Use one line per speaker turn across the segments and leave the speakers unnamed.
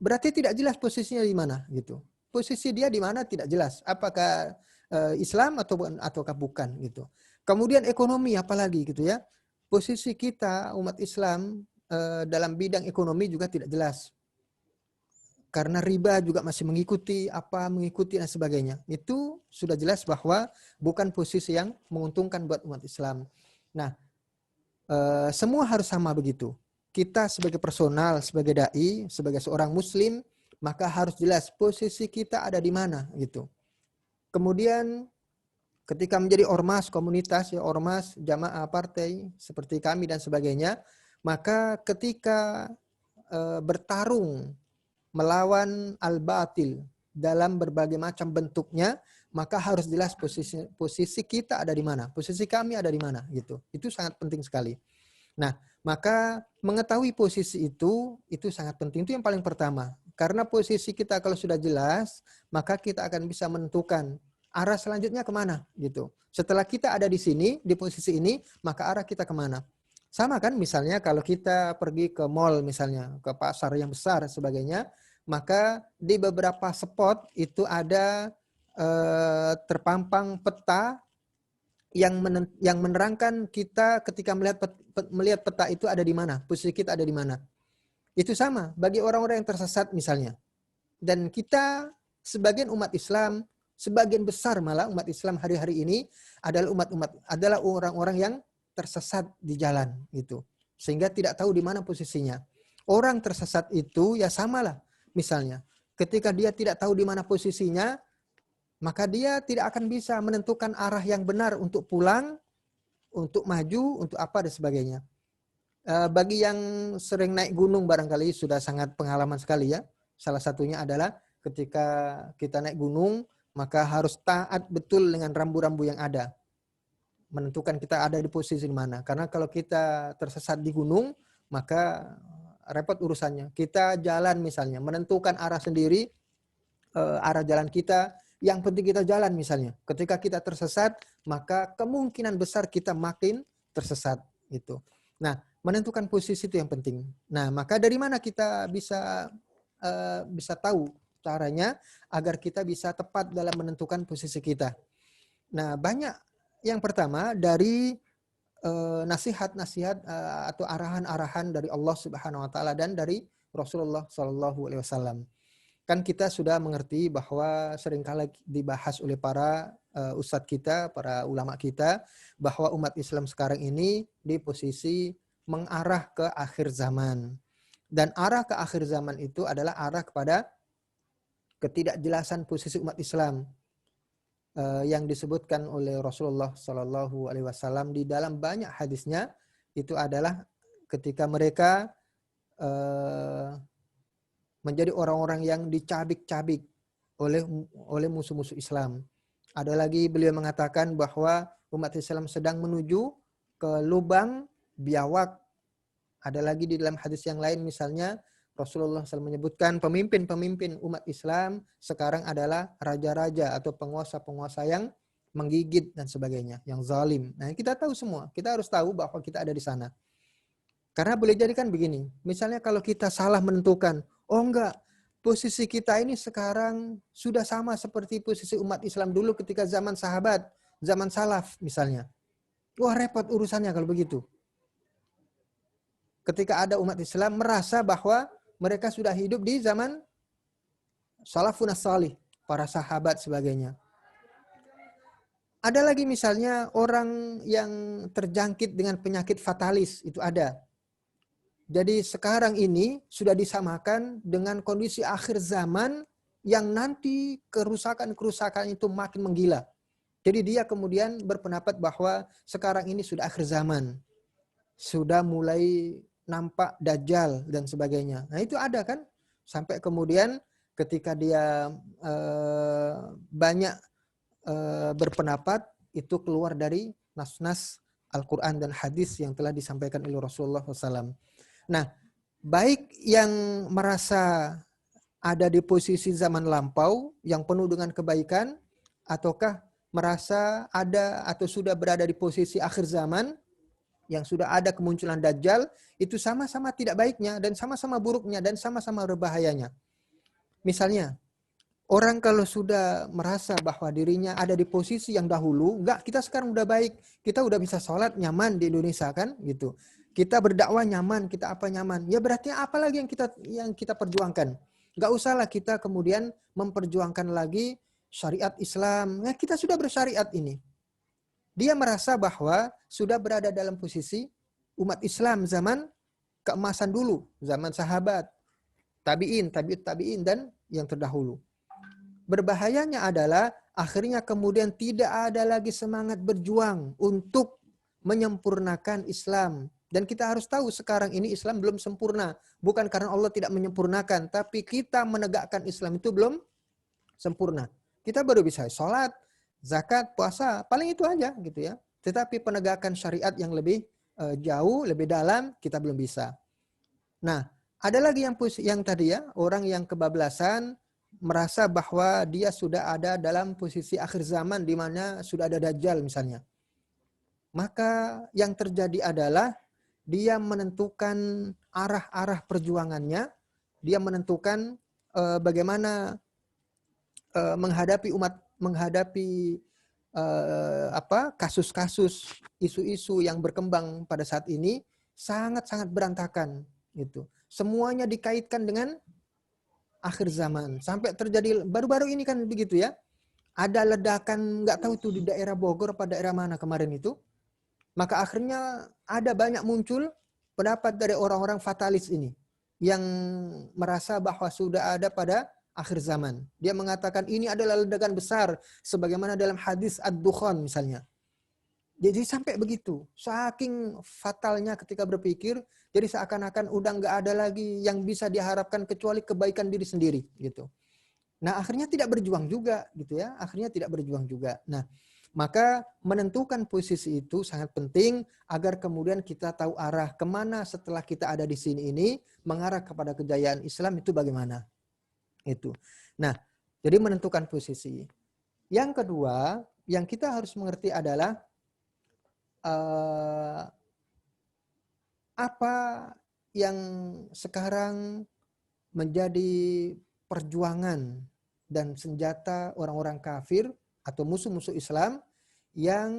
berarti tidak jelas posisinya di mana gitu. Posisi dia di mana tidak jelas. Apakah Islam ataukah bukan gitu. Kemudian ekonomi apalagi gitu ya. Posisi kita umat Islam dalam bidang ekonomi juga tidak jelas. Karena riba juga masih mengikuti dan sebagainya. Itu sudah jelas bahwa bukan posisi yang menguntungkan buat umat Islam. Nah, semua harus sama begitu. Kita sebagai personal, sebagai dai, sebagai seorang muslim, maka harus jelas posisi kita ada di mana gitu. Kemudian ketika menjadi ormas, komunitas, ya ormas, jamaah, partai, seperti kami dan sebagainya, maka ketika bertarung melawan al-batil dalam berbagai macam bentuknya, maka harus jelas posisi kita ada di mana, posisi kami ada di mana gitu. Itu sangat penting sekali. Nah, maka mengetahui posisi itu sangat penting. Itu yang paling pertama. Karena posisi kita kalau sudah jelas, maka kita akan bisa menentukan arah selanjutnya kemana gitu. Setelah kita ada di sini, di posisi ini, maka arah kita kemana. Sama kan misalnya kalau kita pergi ke mall misalnya, ke pasar yang besar sebagainya, maka di beberapa spot itu ada terpampang peta yang menerangkan kita ketika melihat peta itu ada di mana, posisi kita ada di mana. Itu sama bagi orang-orang yang tersesat misalnya. Dan kita sebagian umat Islam, sebagian besar malah umat Islam hari-hari ini adalah orang-orang yang tersesat di jalan gitu. Sehingga tidak tahu di mana posisinya. Orang tersesat itu ya samalah misalnya. Ketika dia tidak tahu di mana posisinya, maka dia tidak akan bisa menentukan arah yang benar untuk pulang, untuk maju, untuk apa dan sebagainya. Bagi yang sering naik gunung barangkali sudah sangat pengalaman sekali ya. Salah satunya adalah ketika kita naik gunung, maka harus taat betul dengan rambu-rambu yang ada. Menentukan kita ada di posisi di mana. Karena kalau kita tersesat di gunung, maka repot urusannya. Kita jalan misalnya, menentukan arah sendiri, arah jalan kita, yang penting kita jalan misalnya. Ketika kita tersesat, maka kemungkinan besar kita makin tersesat gitu. Nah, menentukan posisi itu yang penting. Nah, maka dari mana kita bisa tahu caranya agar kita bisa tepat dalam menentukan posisi kita. Nah, banyak. Yang pertama dari nasihat-nasihat atau arahan-arahan dari Allah Subhanahu wa taala dan dari Rasulullah Shallallahu alaihi wasallam. Kan kita sudah mengerti bahwa seringkali dibahas oleh para ustadz kita, para ulama kita, bahwa umat Islam sekarang ini di posisi mengarah ke akhir zaman. Dan arah ke akhir zaman itu adalah arah kepada ketidakjelasan posisi umat Islam. Yang disebutkan oleh Rasulullah Shallallahu Alaihi Wasallam di dalam banyak hadisnya itu adalah ketika mereka menjadi orang-orang yang dicabik-cabik oleh musuh-musuh Islam. Ada lagi beliau mengatakan bahwa umat Islam sedang menuju ke lubang biawak. Ada lagi di dalam hadis yang lain misalnya Rasulullah SAW menyebutkan pemimpin-pemimpin umat Islam sekarang adalah raja-raja atau penguasa-penguasa yang menggigit dan sebagainya, yang zalim. Nah, kita tahu semua, kita harus tahu bahwa kita ada di sana. Karena boleh jadi kan begini, misalnya kalau kita salah menentukan, oh enggak, posisi kita ini sekarang sudah sama seperti posisi umat Islam dulu ketika zaman sahabat, zaman salaf misalnya. Wah, repot urusannya kalau begitu. Ketika ada umat Islam merasa bahwa mereka sudah hidup di zaman salafun as-salih, para sahabat sebagainya. Ada lagi misalnya orang yang terjangkit dengan penyakit fatalis, itu ada. Jadi sekarang ini sudah disamakan dengan kondisi akhir zaman yang nanti kerusakan-kerusakan itu makin menggila. Jadi dia kemudian berpendapat bahwa sekarang ini sudah akhir zaman. Sudah mulai nampak dajjal dan sebagainya. Nah itu ada kan. Sampai kemudian ketika dia banyak berpendapat itu keluar dari nas-nas Al-Quran dan hadis yang telah disampaikan oleh Rasulullah SAW. Nah, baik yang merasa ada di posisi zaman lampau yang penuh dengan kebaikan, ataukah merasa ada atau sudah berada di posisi akhir zaman yang sudah ada kemunculan dajjal, itu sama-sama tidak baiknya dan sama-sama buruknya dan sama-sama berbahayanya. Misalnya, orang kalau sudah merasa bahwa dirinya ada di posisi yang dahulu, enggak, kita sekarang udah baik, kita udah bisa sholat nyaman di Indonesia kan, gitu. Kita berdakwah nyaman, kita apa nyaman. Ya berarti apa lagi yang kita perjuangkan? Enggak usahlah kita kemudian memperjuangkan lagi syariat Islam. Nah, kita sudah bersyariat ini. Dia merasa bahwa sudah berada dalam posisi umat Islam zaman keemasan dulu, zaman sahabat, tabi'in, tabi'ut tabi'in, dan yang terdahulu. Berbahayanya adalah akhirnya kemudian tidak ada lagi semangat berjuang untuk menyempurnakan Islam. Dan kita harus tahu sekarang ini Islam belum sempurna. Bukan karena Allah tidak menyempurnakan, tapi kita menegakkan Islam itu belum sempurna. Kita baru bisa sholat, zakat, puasa, paling itu aja gitu ya. Tetapi penegakan syariat yang lebih jauh, lebih dalam, kita belum bisa. Nah, ada lagi yang tadi ya, orang yang kebablasan, merasa bahwa dia sudah ada dalam posisi akhir zaman di mana sudah ada Dajjal misalnya. Maka yang terjadi adalah dia menentukan arah-arah perjuangannya, dia menentukan bagaimana menghadapi kasus-kasus, isu-isu yang berkembang pada saat ini sangat-sangat berantakan gitu. Semuanya dikaitkan dengan akhir zaman. Sampai terjadi baru-baru ini kan begitu ya. Ada ledakan nggak tahu itu di daerah Bogor pada daerah mana kemarin itu. Maka akhirnya ada banyak muncul pendapat dari orang-orang fatalis ini yang merasa bahwa sudah ada pada akhir zaman. Dia mengatakan ini adalah ledakan besar sebagaimana dalam hadis Ad-Dukhan misalnya. Jadi sampai begitu, saking fatalnya ketika berpikir, jadi seakan-akan udah nggak ada lagi yang bisa diharapkan kecuali kebaikan diri sendiri gitu. Nah akhirnya tidak berjuang juga gitu ya, akhirnya tidak berjuang juga. Nah maka menentukan posisi itu sangat penting agar kemudian kita tahu arah kemana setelah kita ada di sini ini mengarah kepada kejayaan Islam itu bagaimana itu. Nah jadi menentukan posisi. Yang kedua yang kita harus mengerti adalah apa yang sekarang menjadi perjuangan dan senjata orang-orang kafir atau musuh-musuh Islam yang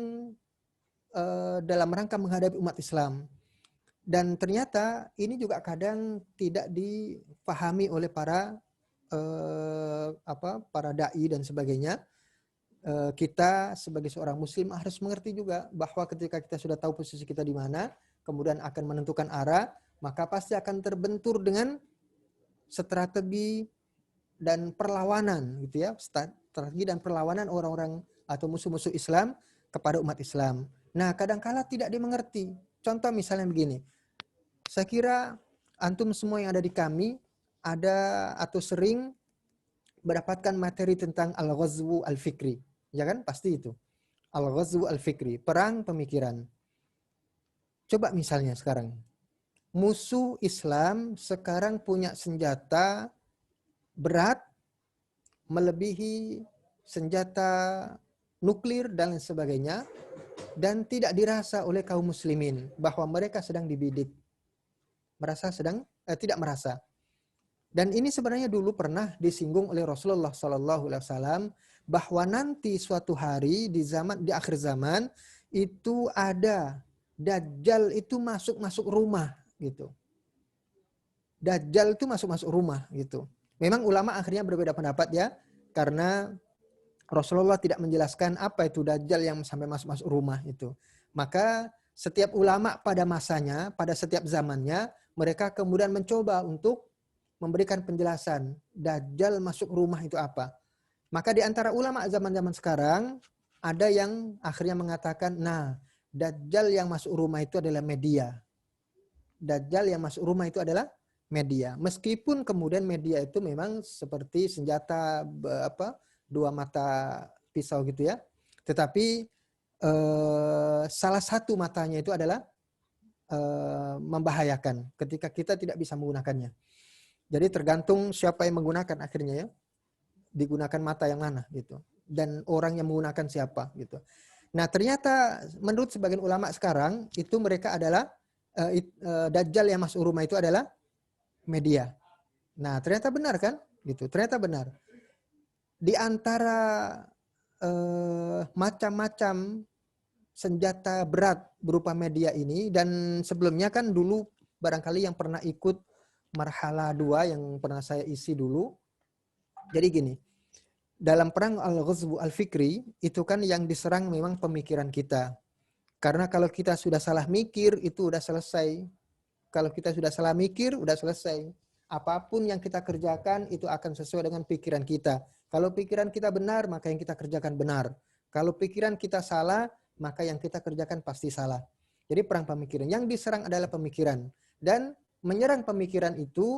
dalam rangka menghadapi umat Islam. Dan ternyata ini juga kadang tidak dipahami oleh para dai dan sebagainya. Kita sebagai seorang muslim harus mengerti juga bahwa ketika kita sudah tahu posisi kita di mana, kemudian akan menentukan arah, maka pasti akan terbentur dengan strategi dan perlawanan gitu ya, strategi dan perlawanan orang-orang atau musuh-musuh Islam kepada umat Islam. Nah, kadang-kala tidak dimengerti. Contoh misalnya begini. Saya kira antum semua yang ada di kami ada atau sering mendapatkan materi tentang al-ghazwu al-fikri. Ya kan? Pasti itu. Al-ghazwu al-fikri, perang pemikiran. Coba misalnya sekarang. Musuh Islam sekarang punya senjata berat melebihi senjata nuklir dan lain sebagainya dan tidak dirasa oleh kaum muslimin bahwa mereka sedang dibidik. Tidak merasa. Dan ini sebenarnya dulu pernah disinggung oleh Rasulullah SAW bahwa nanti suatu hari di akhir zaman itu ada Dajjal itu masuk rumah gitu. Dajjal itu masuk rumah gitu. Memang ulama akhirnya berbeda pendapat ya, karena Rasulullah tidak menjelaskan apa itu Dajjal yang sampai masuk rumah itu. Maka setiap ulama pada masanya, pada setiap zamannya, mereka kemudian mencoba untuk memberikan penjelasan Dajjal masuk rumah itu apa. Maka di antara ulama zaman-zaman sekarang ada yang akhirnya mengatakan, nah Dajjal yang masuk rumah itu adalah media. Dajjal yang masuk rumah itu adalah media. Meskipun kemudian media itu memang seperti senjata dua mata pisau gitu ya. Tetapi salah satu matanya itu adalah membahayakan ketika kita tidak bisa menggunakannya. Jadi tergantung siapa yang menggunakan akhirnya ya. Digunakan mata yang mana gitu. Dan orang yang menggunakan siapa gitu. Nah ternyata menurut sebagian ulama sekarang itu mereka adalah Dajjal yang masuk rumah itu adalah media. Nah, ternyata benar kan? Gitu. Ternyata benar. Di antara macam-macam senjata berat berupa media ini, dan sebelumnya kan dulu barangkali yang pernah ikut marhala 2 yang pernah saya isi dulu. Jadi gini, dalam perang Al-Ghazwu Al-Fikri itu kan yang diserang memang pemikiran kita. Karena kalau kita sudah salah mikir itu udah selesai. Kalau kita sudah salah mikir udah selesai. Apapun yang kita kerjakan itu akan sesuai dengan pikiran kita. Kalau pikiran kita benar, maka yang kita kerjakan benar. Kalau pikiran kita salah, maka yang kita kerjakan pasti salah. Jadi perang pemikiran. Yang diserang adalah pemikiran. Dan menyerang pemikiran itu,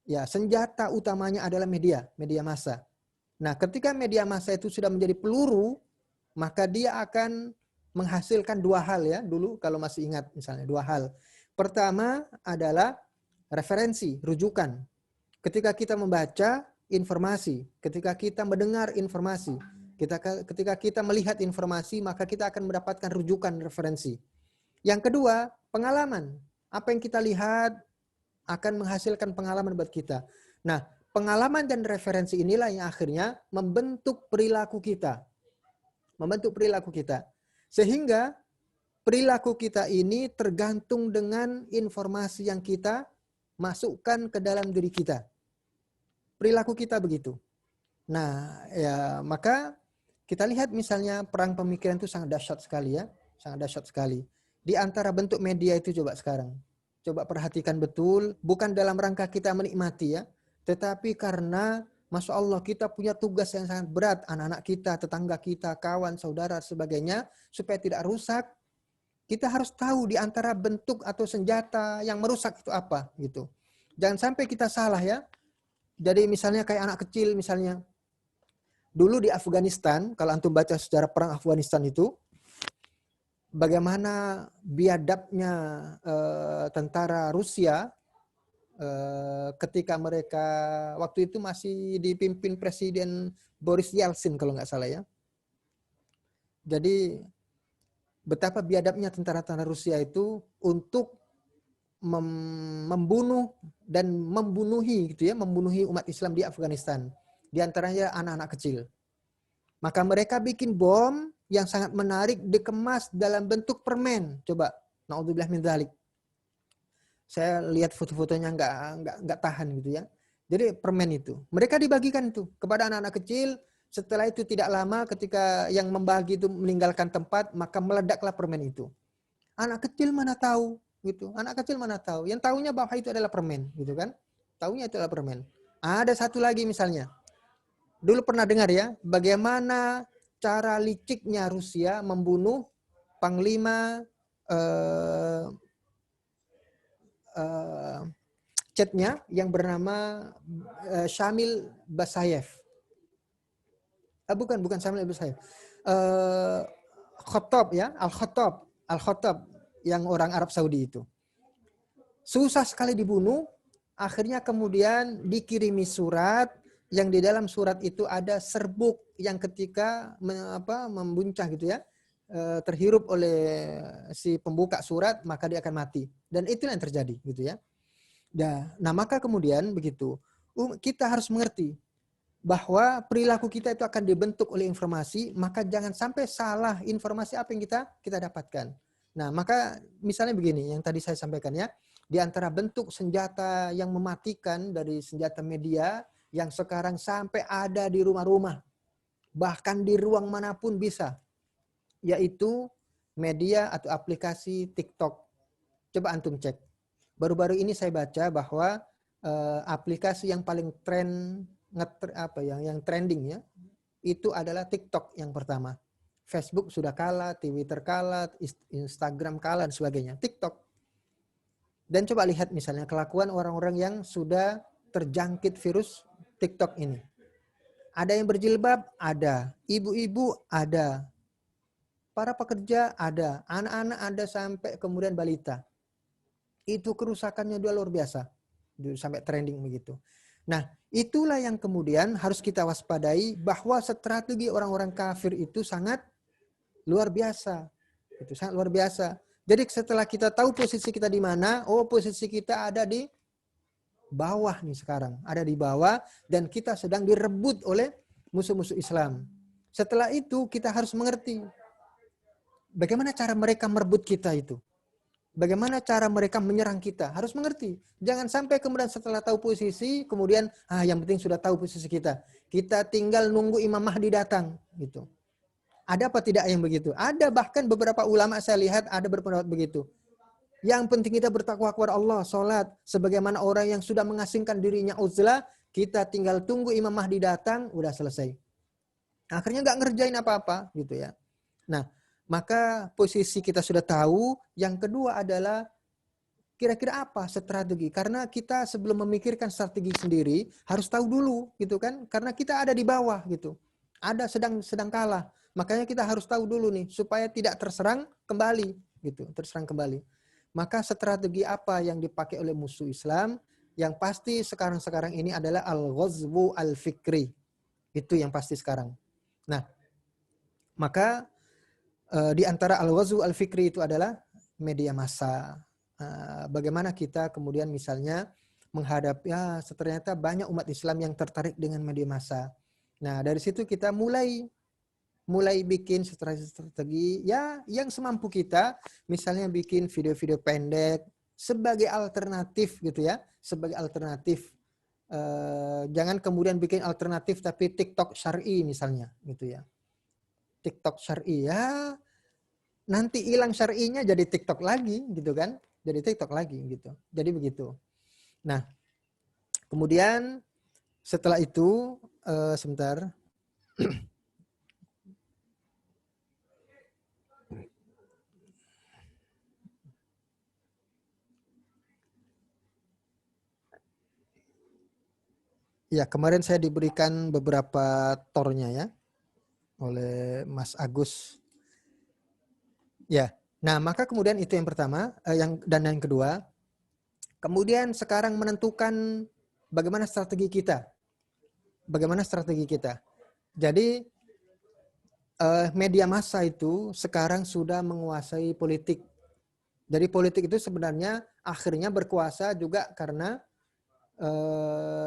ya senjata utamanya adalah media massa. Nah, ketika media massa itu sudah menjadi peluru, maka dia akan menghasilkan dua hal ya. Dulu kalau masih ingat misalnya dua hal. Pertama adalah referensi, rujukan. Ketika kita membaca informasi, ketika kita mendengar informasi, ketika kita melihat informasi, maka kita akan mendapatkan rujukan referensi. Yang kedua, pengalaman. Apa yang kita lihat akan menghasilkan pengalaman buat kita. Nah, pengalaman dan referensi inilah yang akhirnya membentuk perilaku kita. Membentuk perilaku kita. Sehingga perilaku kita ini tergantung dengan informasi yang kita masukkan ke dalam diri kita. Perilaku kita begitu. Nah, ya maka kita lihat misalnya perang pemikiran itu sangat dahsyat sekali ya. Sangat dahsyat sekali. Di antara bentuk media itu coba sekarang. Coba perhatikan betul. Bukan dalam rangka kita menikmati ya. Tetapi karena Masya Allah kita punya tugas yang sangat berat. Anak-anak kita, tetangga kita, kawan, saudara, sebagainya. Supaya tidak rusak. Kita harus tahu di antara bentuk atau senjata yang merusak itu apa gitu. Jangan sampai kita salah ya. Jadi misalnya kayak anak kecil misalnya. Dulu di Afghanistan, kalau antum baca sejarah perang Afghanistan itu, bagaimana biadabnya tentara Rusia ketika mereka waktu itu masih dipimpin Presiden Boris Yeltsin kalau nggak salah ya. Jadi betapa biadabnya tentara-tentara Rusia itu untuk membunuh dan membunuhi gitu ya, membunuhi umat Islam di Afghanistan. Di antaranya anak-anak kecil. Maka mereka bikin bom yang sangat menarik dikemas dalam bentuk permen. Coba, naudzubillah min dzalik. Saya lihat foto-fotonya nggak tahan gitu ya. Jadi permen itu, mereka dibagikan itu kepada anak-anak kecil. Setelah itu tidak lama ketika yang membagi itu meninggalkan tempat, maka meledaklah permen itu. Anak kecil mana tahu gitu. Anak kecil mana tahu. Yang tahunya bahwa itu adalah permen gitu kan. Tahunya itu adalah permen. Ada satu lagi misalnya. Dulu pernah dengar ya, bagaimana cara liciknya Rusia membunuh panglima Chetnya yang bernama Shamil Basayev. Bukan Shamil Basayev. Khattab ya, Al-Khattab yang orang Arab Saudi itu. Susah sekali dibunuh, akhirnya kemudian dikirimi surat yang di dalam surat itu ada serbuk yang ketika membuncah gitu ya, terhirup oleh si pembuka surat maka dia akan mati. Dan itulah yang terjadi gitu ya. Nah maka kemudian begitu kita harus mengerti bahwa perilaku kita itu akan dibentuk oleh informasi, maka jangan sampai salah informasi apa yang kita dapatkan. Nah maka misalnya begini yang tadi saya sampaikan ya, di antara bentuk senjata yang mematikan dari senjata media yang sekarang sampai ada di rumah-rumah, bahkan di ruang manapun bisa, yaitu media atau aplikasi TikTok. Coba antum cek. Baru-baru ini saya baca bahwa aplikasi yang paling yang trending ya, itu adalah TikTok yang pertama. Facebook sudah kalah, Twitter kalah, Instagram kalah dan sebagainya. TikTok. Dan coba lihat misalnya kelakuan orang-orang yang sudah terjangkit virus TikTok ini. Ada yang berjilbab? Ada. Ibu-ibu? Ada. Para pekerja? Ada. Anak-anak ada sampai kemudian balita. Itu kerusakannya luar biasa. Sampai trending begitu. Nah, itulah yang kemudian harus kita waspadai bahwa strategi orang-orang kafir itu sangat luar biasa. Itu sangat luar biasa. Jadi setelah kita tahu posisi kita di mana, posisi kita ada di bawah nih sekarang, ada di bawah dan kita sedang direbut oleh musuh-musuh Islam. Setelah itu kita harus mengerti bagaimana cara mereka merebut kita itu. Bagaimana cara mereka menyerang kita? Harus mengerti. Jangan sampai kemudian setelah tahu posisi, kemudian yang penting sudah tahu posisi kita. Kita tinggal nunggu Imam Mahdi datang gitu. Ada apa tidak yang begitu? Ada, bahkan beberapa ulama saya lihat ada berpendapat begitu. Yang penting kita bertakwa kepada Allah, sholat. Sebagaimana orang yang sudah mengasingkan dirinya uzlah, kita tinggal tunggu Imam Mahdi datang, udah selesai. Akhirnya nggak ngerjain apa-apa gitu ya. Nah, maka posisi kita sudah tahu. Yang kedua adalah kira-kira apa strategi? Karena kita sebelum memikirkan strategi sendiri harus tahu dulu gitu kan? Karena kita ada di bawah gitu. Ada sedang kalah. Makanya kita harus tahu dulu nih supaya tidak terserang kembali gitu, terserang kembali. Maka strategi apa yang dipakai oleh musuh Islam? Yang pasti sekarang ini adalah al-ghazwu al-fikri. Itu yang pasti sekarang. Nah, maka di antara al-ghazwu al-fikri itu adalah media massa. Bagaimana kita kemudian misalnya menghadapi ternyata banyak umat Islam yang tertarik dengan media massa. Nah, dari situ kita mulai bikin strategi ya yang semampu kita, misalnya bikin video-video pendek sebagai alternatif gitu ya, sebagai alternatif. Jangan kemudian bikin alternatif tapi TikTok syar'i misalnya gitu ya. TikTok syar'i ya nanti hilang syar'inya jadi TikTok lagi gitu kan, jadi TikTok lagi gitu. Jadi begitu. Nah, kemudian setelah itu sebentar. Ya, kemarin saya diberikan beberapa tornya ya oleh Mas Agus. Ya. Nah, maka kemudian itu yang pertama, yang kedua. Kemudian sekarang menentukan bagaimana strategi kita. Bagaimana strategi kita. Jadi media massa itu sekarang sudah menguasai politik. Jadi politik itu sebenarnya akhirnya berkuasa juga karena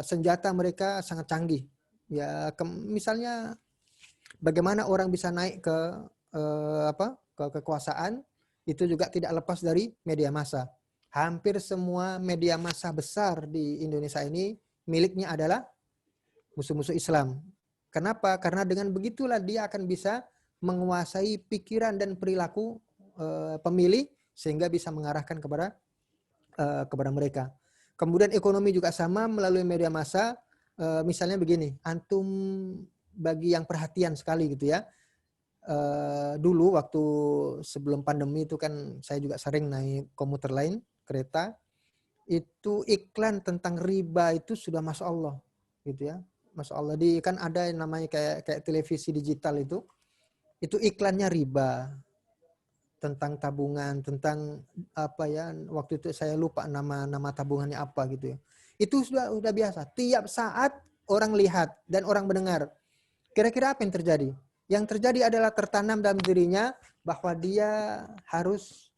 senjata mereka sangat canggih. Ya, misalnya bagaimana orang bisa naik ke ke kekuasaan itu juga tidak lepas dari media massa. Hampir semua media massa besar di Indonesia ini miliknya adalah musuh-musuh Islam. Kenapa? Karena dengan begitulah dia akan bisa menguasai pikiran dan perilaku pemilih sehingga bisa mengarahkan kepada mereka. Kemudian ekonomi juga sama melalui media massa. Misalnya begini, antum bagi yang perhatian sekali gitu ya. Dulu waktu sebelum pandemi itu kan saya juga sering naik komuter lain, kereta. Itu iklan tentang riba itu sudah Masya Allah gitu ya. Masya Allah, kan ada yang namanya kayak televisi digital itu iklannya riba, tentang tabungan, tentang apa ya, waktu itu saya lupa nama tabungannya apa gitu ya. Itu sudah biasa. Tiap saat orang lihat dan orang mendengar. Kira-kira apa yang terjadi? Yang terjadi adalah tertanam dalam dirinya bahwa dia harus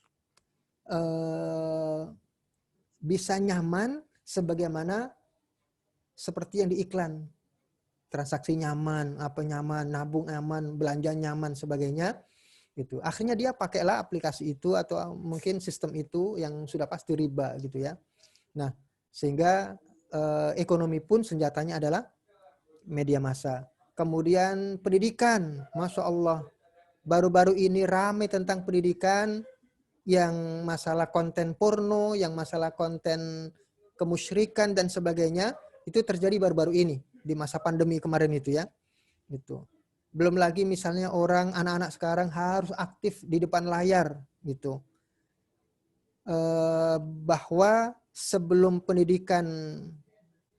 bisa nyaman sebagaimana seperti yang di iklan. Transaksi nyaman, apa nyaman, nabung aman, belanja nyaman, sebagainya. Gitu. Akhirnya dia pakailah aplikasi itu atau mungkin sistem itu yang sudah pasti riba gitu ya. Nah, sehingga ekonomi pun senjatanya adalah media massa. Kemudian pendidikan, Masya Allah. Baru-baru ini ramai tentang pendidikan, yang masalah konten porno, yang masalah konten kemusyrikan dan sebagainya, itu terjadi baru-baru ini di masa pandemi kemarin itu ya. Gitu. Belum lagi misalnya anak-anak sekarang harus aktif di depan layar gitu. Bahwa sebelum pendidikan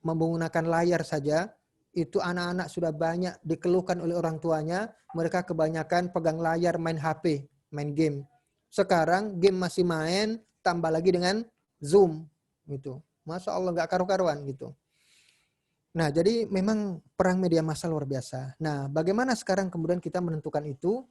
menggunakan layar saja, itu anak-anak sudah banyak dikeluhkan oleh orang tuanya, mereka kebanyakan pegang layar, main HP, main game. Sekarang game masih main, tambah lagi dengan Zoom gitu. Masya Allah, nggak karu-karuan gitu. Nah, jadi memang perang media massa luar biasa. Nah, bagaimana sekarang kemudian kita menentukan itu?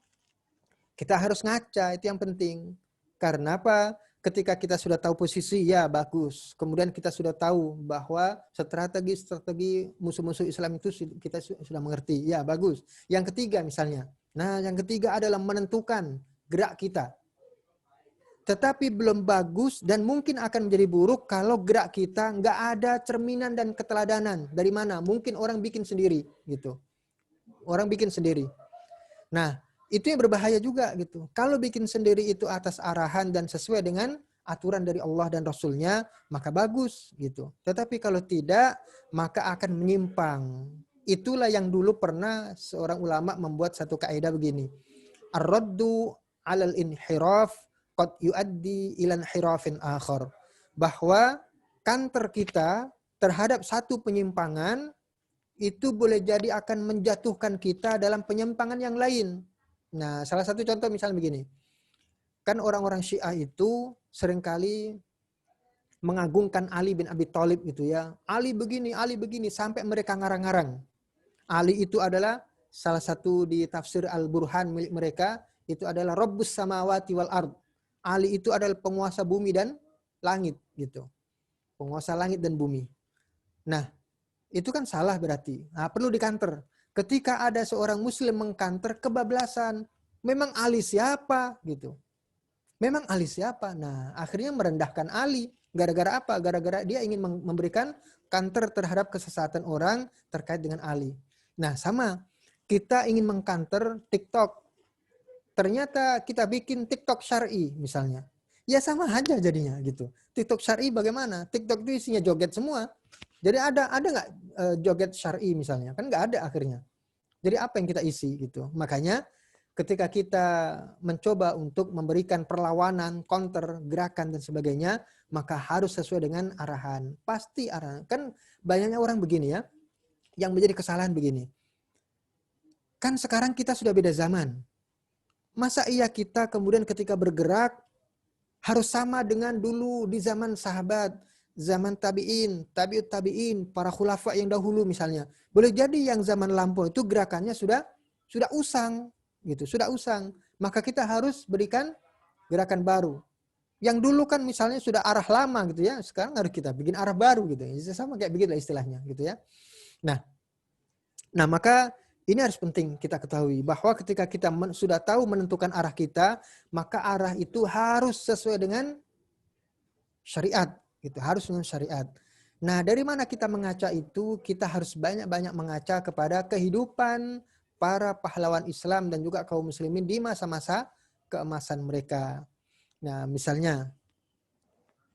Kita harus ngaca, itu yang penting. Karena apa? ketika kita sudah tahu posisi, ya bagus. Kemudian kita sudah tahu bahwa strategi musuh-musuh Islam itu kita sudah mengerti, ya bagus. Yang ketiga misalnya, nah yang ketiga adalah menentukan gerak kita. Tetapi belum bagus dan mungkin akan menjadi buruk kalau gerak kita nggak ada cerminan dan keteladanan. Dari mana? Mungkin orang bikin sendiri gitu. Orang bikin sendiri. Nah, itu yang berbahaya juga gitu. Kalau bikin sendiri itu atas arahan dan sesuai dengan aturan dari Allah dan Rasulnya, maka bagus gitu. Tetapi kalau tidak, maka akan menyimpang. Itulah yang dulu pernah seorang ulama membuat satu kaidah begini. Ar-raddu 'alal inhiraf qad yuaddi ila inhirafin akhar. Bahwa counter kita terhadap satu penyimpangan itu boleh jadi akan menjatuhkan kita dalam penyimpangan yang lain. Nah, salah satu contoh misalnya begini. Kan orang-orang Syiah itu seringkali mengagungkan Ali bin Abi Thalib gitu ya. Ali begini, sampai mereka ngarang-ngarang. Ali itu adalah salah satu di tafsir Al-Burhan milik mereka, itu adalah Rabbus samawati wal ard. Ali itu adalah penguasa bumi dan langit gitu. Penguasa langit dan bumi. Nah, itu kan salah berarti. Nah, perlu dikanter. Ketika ada seorang muslim mengkanter kebablasan, memang Ali siapa gitu. Memang Ali siapa? Nah, akhirnya merendahkan Ali. Gara-gara apa? Gara-gara dia ingin memberikan kanter terhadap kesesatan orang terkait dengan Ali. Nah, sama. Kita ingin mengkanter TikTok. Ternyata kita bikin TikTok syar'i misalnya. Ya sama aja jadinya gitu. TikTok syar'i bagaimana? TikTok itu isinya joget semua. Jadi ada nggak joget syar'i misalnya? Kan nggak ada akhirnya. Jadi apa yang kita isi gitu. Makanya ketika kita mencoba untuk memberikan perlawanan, counter, gerakan dan sebagainya, maka harus sesuai dengan arahan. Pasti arahan. Kan banyaknya orang begini ya, yang menjadi kesalahan begini. Kan sekarang kita sudah beda zaman. Masa iya kita kemudian ketika bergerak harus sama dengan dulu di zaman sahabat, zaman tabi'in, tabi'ut tabi'in, para khulafa yang dahulu misalnya. Boleh jadi yang zaman lampau itu gerakannya sudah usang gitu, sudah usang. Maka kita harus berikan gerakan baru. Yang dulu kan misalnya sudah arah lama gitu ya, sekarang harus kita bikin arah baru gitu. Sama kayak begitu istilahnya gitu ya. Nah, maka ini harus penting kita ketahui bahwa ketika kita sudah tahu menentukan arah kita, maka arah itu harus sesuai dengan syariat. Gitu, harus dengan syariat. Nah, dari mana kita mengaca itu? Kita harus banyak-banyak mengaca kepada kehidupan para pahlawan Islam dan juga kaum muslimin di masa-masa keemasan mereka. Nah, misalnya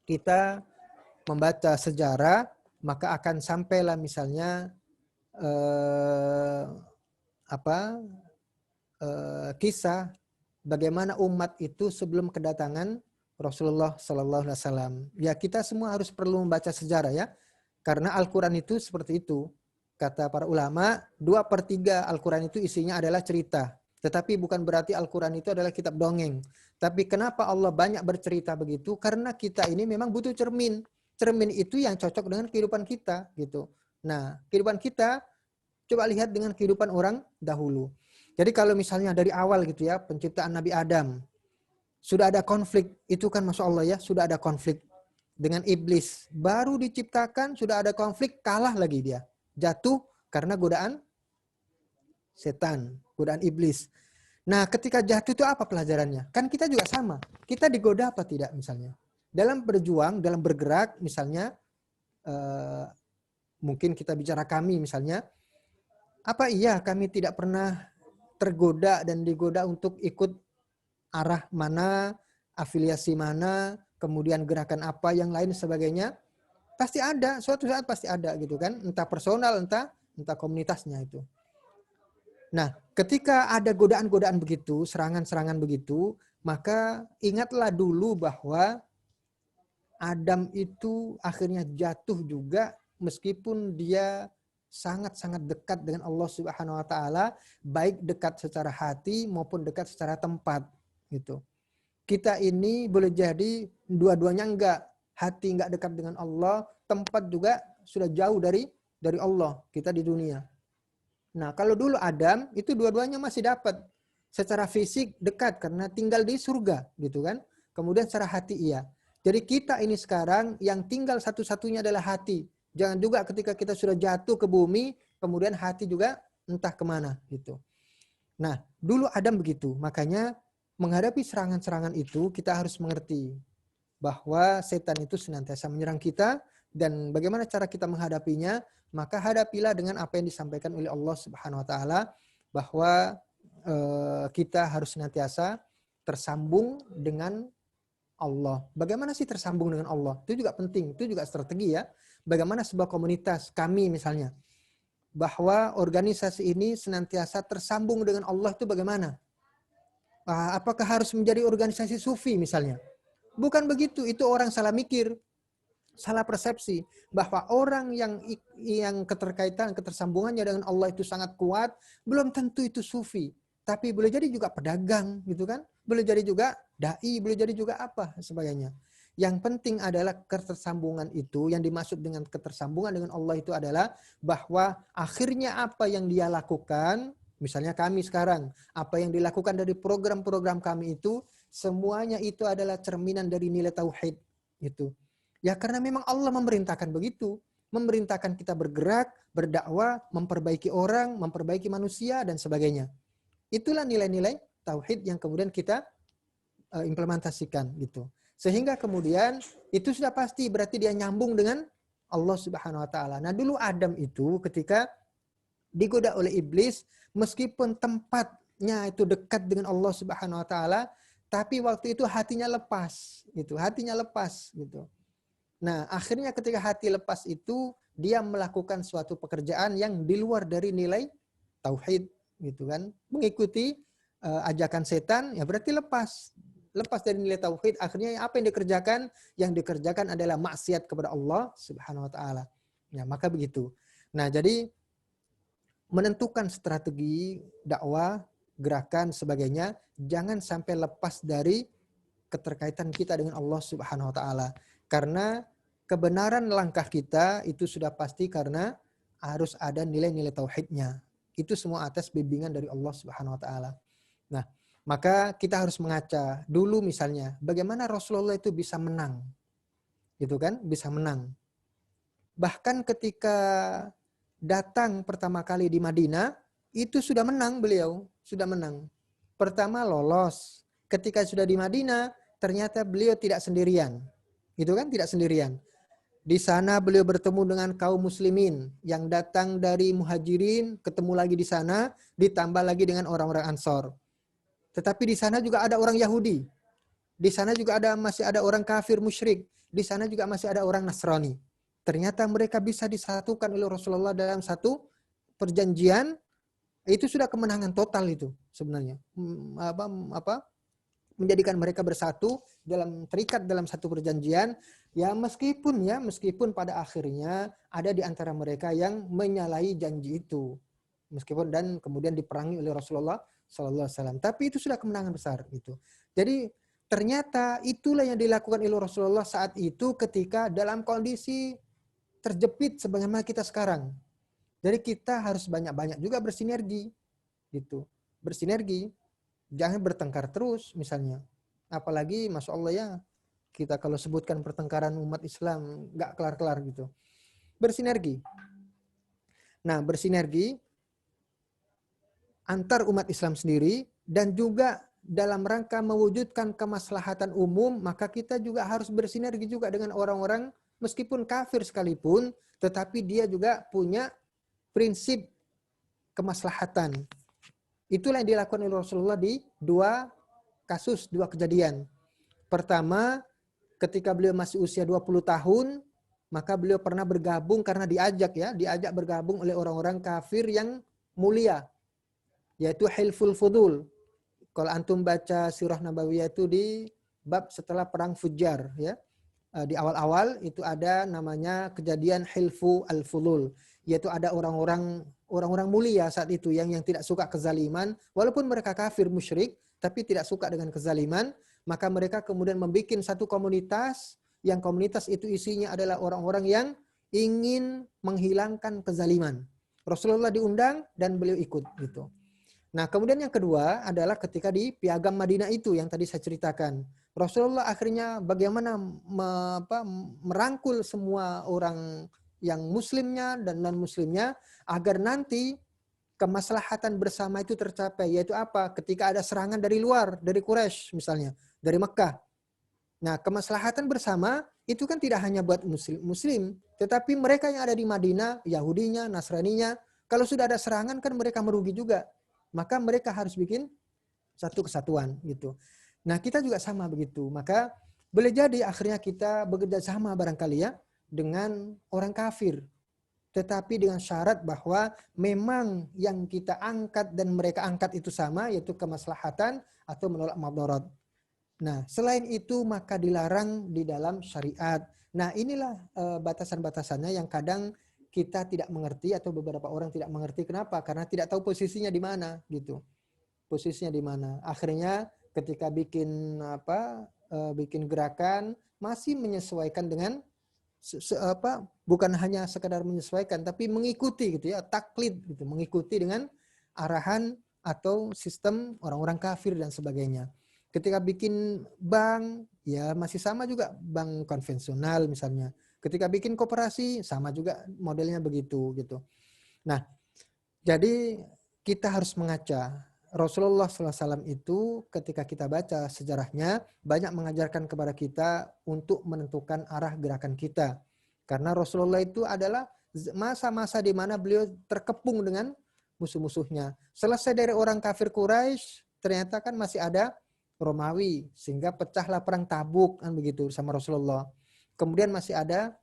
kita membaca sejarah, maka akan sampailah misalnya kisah bagaimana umat itu sebelum kedatangan Rasulullah Sallallahu Alaihi Wasallam. Ya, kita semua harus perlu membaca sejarah ya, karena Al-Quran itu seperti itu. Kata para ulama, 2/3 Al-Quran itu isinya adalah cerita. Tetapi bukan berarti Al-Quran itu adalah kitab dongeng. Tapi kenapa Allah banyak bercerita begitu? Karena kita ini memang butuh cermin. Cermin itu yang cocok dengan kehidupan kita gitu. Nah, kehidupan kita coba lihat dengan kehidupan orang dahulu. Jadi kalau misalnya dari awal gitu ya, penciptaan Nabi Adam, sudah ada konflik, itu kan Masya Allah ya, sudah ada konflik dengan iblis. Baru diciptakan, sudah ada konflik, kalah lagi dia. Jatuh karena godaan setan, godaan iblis. Nah, ketika jatuh itu apa pelajarannya? Kan kita juga sama. Kita digoda apa tidak misalnya? Dalam berjuang, dalam bergerak misalnya, mungkin kita bicara kami misalnya, apa iya kami tidak pernah tergoda dan digoda untuk ikut arah mana, afiliasi mana, kemudian gerakan apa yang lain sebagainya? Pasti ada, suatu saat pasti ada gitu kan, entah personal, entah komunitasnya itu. Nah, ketika ada godaan-godaan begitu, serangan-serangan begitu, maka ingatlah dulu bahwa Adam itu akhirnya jatuh juga meskipun dia sangat-sangat dekat dengan Allah Subhanahu wa taala, baik dekat secara hati maupun dekat secara tempat gitu. Kita ini boleh jadi dua-duanya enggak, hati enggak dekat dengan Allah, tempat juga sudah jauh dari Allah kita di dunia. Nah, kalau dulu Adam itu dua-duanya masih dapat. Secara fisik dekat karena tinggal di surga gitu kan. Kemudian secara hati iya. Jadi kita ini sekarang yang tinggal satu-satunya adalah hati. Jangan juga ketika kita sudah jatuh ke bumi, kemudian hati juga entah kemana gitu. Nah, dulu Adam begitu. Makanya menghadapi serangan-serangan itu kita harus mengerti bahwa setan itu senantiasa menyerang kita dan bagaimana cara kita menghadapinya, maka hadapilah dengan apa yang disampaikan oleh Allah Subhanahu wa taala bahwa kita harus senantiasa tersambung dengan Allah. Bagaimana sih tersambung dengan Allah? Itu juga penting, itu juga strategi ya. Bagaimana sebuah komunitas, kami misalnya, bahwa organisasi ini senantiasa tersambung dengan Allah itu bagaimana? Apakah harus menjadi organisasi sufi misalnya? Bukan begitu, itu orang salah mikir, salah persepsi bahwa orang yang ketersambungannya dengan Allah itu sangat kuat, belum tentu itu sufi, tapi boleh jadi juga pedagang gitu kan, boleh jadi juga dai, boleh jadi juga apa sebagainya. Yang penting adalah ketersambungan itu, yang dimaksud dengan ketersambungan dengan Allah itu adalah bahwa akhirnya apa yang dia lakukan, misalnya kami sekarang, apa yang dilakukan dari program-program kami itu, semuanya itu adalah cerminan dari nilai tauhid itu. Ya karena memang Allah memerintahkan begitu. Memerintahkan kita bergerak, berdakwah, memperbaiki orang, memperbaiki manusia, dan sebagainya. Itulah nilai-nilai tauhid yang kemudian kita implementasikan gitu. Sehingga kemudian itu sudah pasti berarti dia nyambung dengan Allah Subhanahu wa taala. Nah, dulu Adam itu ketika digoda oleh iblis, meskipun tempatnya itu dekat dengan Allah Subhanahu wa taala, tapi waktu itu hatinya lepas gitu. Hatinya lepas gitu. Nah, akhirnya ketika hati lepas itu dia melakukan suatu pekerjaan yang di luar dari nilai tauhid gitu kan. Mengikuti ajakan setan, ya berarti lepas dari nilai tauhid. Akhirnya apa yang dikerjakan? Yang dikerjakan adalah maksiat kepada Allah Subhanahu wa taala. Ya, maka begitu. Nah, jadi menentukan strategi dakwah, gerakan sebagainya, jangan sampai lepas dari keterkaitan kita dengan Allah Subhanahu wa taala. Karena kebenaran langkah kita itu sudah pasti karena harus ada nilai-nilai tauhidnya. Itu semua atas bimbingan dari Allah Subhanahu wa taala. Nah, maka kita harus mengaca dulu misalnya bagaimana Rasulullah itu bisa menang. Gitu kan? Bisa menang. Bahkan ketika datang pertama kali di Madinah, itu sudah menang beliau, sudah menang. Pertama lolos. Ketika sudah di Madinah, ternyata beliau tidak sendirian. Gitu kan? Tidak sendirian. Di sana beliau bertemu dengan kaum muslimin yang datang dari muhajirin, ketemu lagi di sana, ditambah lagi dengan orang-orang Ansor. Tetapi di sana juga ada orang Yahudi. Di sana juga masih ada orang kafir musyrik. Di sana juga masih ada orang Nasrani. Ternyata mereka bisa disatukan oleh Rasulullah dalam satu perjanjian. Itu sudah kemenangan total itu sebenarnya. Menjadikan mereka bersatu terikat dalam satu perjanjian. Ya meskipun pada akhirnya ada di antara mereka yang menyalahi janji itu. Meskipun dan kemudian diperangi oleh Rasulullah Sallallahu Alaihi Wasallam. Tapi itu sudah kemenangan besar gitu. Jadi ternyata itulah yang dilakukan oleh Rasulullah saat itu ketika dalam kondisi terjepit sebagaimana kita sekarang. Jadi kita harus banyak-banyak juga bersinergi gitu. Bersinergi. Jangan bertengkar terus misalnya. Apalagi Masya Allah ya, kita kalau sebutkan pertengkaran umat Islam nggak kelar-kelar gitu. Bersinergi. Nah, bersinergi antar umat Islam sendiri dan juga dalam rangka mewujudkan kemaslahatan umum, maka kita juga harus bersinergi juga dengan orang-orang meskipun kafir sekalipun, tetapi dia juga punya prinsip kemaslahatan. Itulah yang dilakukan oleh Rasulullah di dua kejadian. Pertama, ketika beliau masih usia 20 tahun, maka beliau pernah bergabung karena diajak bergabung oleh orang-orang kafir yang mulia, yaitu Hilful Fudul. Kalau antum baca Sirah Nabawiyah itu di bab setelah perang Fujjar, ya. Di awal-awal itu ada namanya kejadian Hilfu al-Fudul, yaitu ada orang-orang mulia saat itu yang tidak suka kezaliman, walaupun mereka kafir musyrik, tapi tidak suka dengan kezaliman, maka mereka kemudian membuat satu komunitas, yang komunitas itu isinya adalah orang-orang yang ingin menghilangkan kezaliman. Rasulullah diundang dan beliau ikut gitu. Nah, kemudian yang kedua adalah ketika di Piagam Madinah itu yang tadi saya ceritakan. Rasulullah akhirnya bagaimana merangkul semua orang yang muslimnya dan non-muslimnya agar nanti kemaslahatan bersama itu tercapai, yaitu apa? Ketika ada serangan dari luar, dari Quraisy misalnya, dari Mekah. Nah, kemaslahatan bersama itu kan tidak hanya buat muslim, tetapi mereka yang ada di Madinah, Yahudinya, Nasraninya, kalau sudah ada serangan kan mereka merugi juga. Maka mereka harus bikin satu kesatuan gitu. Nah, kita juga sama begitu. Maka boleh jadi akhirnya kita bekerja sama barangkali ya dengan orang kafir. Tetapi dengan syarat bahwa memang yang kita angkat dan mereka angkat itu sama, yaitu kemaslahatan atau menolak madarat. Nah, selain itu maka dilarang di dalam syariat. Nah, inilah batasan-batasannya yang kadang kita tidak mengerti atau beberapa orang tidak mengerti. Kenapa? Karena tidak tahu posisinya di mana gitu. Posisinya di mana. Akhirnya ketika bikin gerakan masih menyesuaikan dengan bukan hanya sekadar menyesuaikan tapi mengikuti gitu ya, taklid gitu, mengikuti dengan arahan atau sistem orang-orang kafir dan sebagainya. Ketika bikin bank ya masih sama juga, bank konvensional misalnya. Ketika bikin koperasi sama juga modelnya begitu gitu. Nah, jadi kita harus mengaca. Rasulullah SAW itu ketika kita baca sejarahnya banyak mengajarkan kepada kita untuk menentukan arah gerakan kita. Karena Rasulullah itu adalah masa-masa di mana beliau terkepung dengan musuh-musuhnya. Selesai dari orang kafir Quraisy, ternyata kan masih ada Romawi, sehingga pecahlah perang Tabuk kan begitu sama Rasulullah. Kemudian masih ada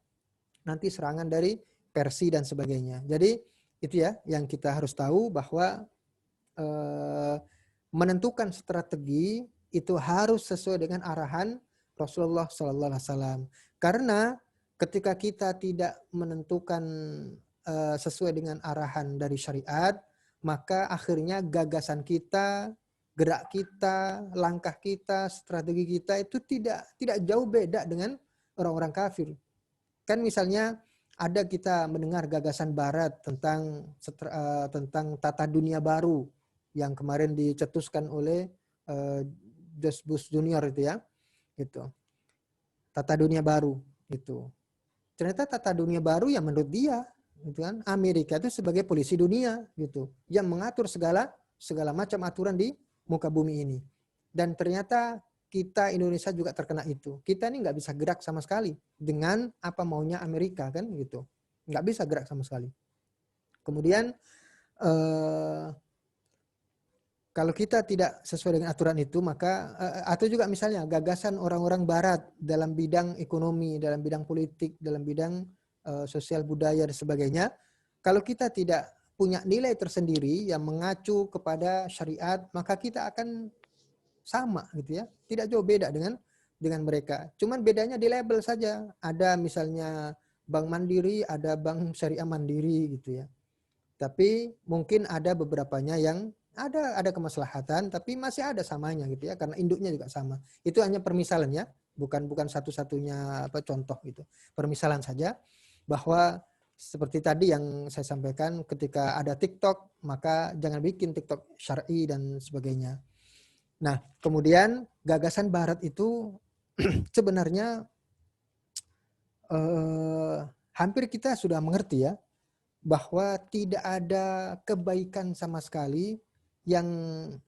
nanti serangan dari Persia dan sebagainya. Jadi itu ya yang kita harus tahu, bahwa menentukan strategi itu harus sesuai dengan arahan Rasulullah Sallallahu Alaihi Wasallam. Karena ketika kita tidak menentukan sesuai dengan arahan dari syariat, maka akhirnya gagasan kita, gerak kita, langkah kita, strategi kita itu tidak jauh beda dengan orang-orang kafir. Kan misalnya ada kita mendengar gagasan Barat tentang tata dunia baru yang kemarin dicetuskan oleh George Bush Junior itu ya, gitu. Tata dunia baru itu. Ternyata tata dunia baru yang menurut dia, gitu kan, Amerika itu sebagai polisi dunia gitu, yang mengatur segala macam aturan di muka bumi ini. Dan ternyata kita Indonesia juga terkena itu. Kita ini nggak bisa gerak sama sekali dengan apa maunya Amerika kan gitu. Nggak bisa gerak sama sekali. Kemudian kalau kita tidak sesuai dengan aturan itu, maka atau juga misalnya gagasan orang-orang Barat dalam bidang ekonomi, dalam bidang politik, dalam bidang sosial budaya dan sebagainya, kalau kita tidak punya nilai tersendiri yang mengacu kepada syariat, maka kita akan sama gitu ya, tidak jauh beda dengan mereka. Cuman bedanya di label saja. Ada misalnya Bank Mandiri, ada Bank Syariah Mandiri gitu ya. Tapi mungkin ada beberapanya yang ada kemaslahatan, tapi masih ada samanya gitu ya, karena induknya juga sama. Itu hanya permisalan ya, bukan satu-satunya contoh gitu. Permisalan saja bahwa seperti tadi yang saya sampaikan, ketika ada TikTok, maka jangan bikin TikTok syar'i dan sebagainya. Nah, kemudian gagasan Barat itu sebenarnya hampir kita sudah mengerti ya, bahwa tidak ada kebaikan sama sekali yang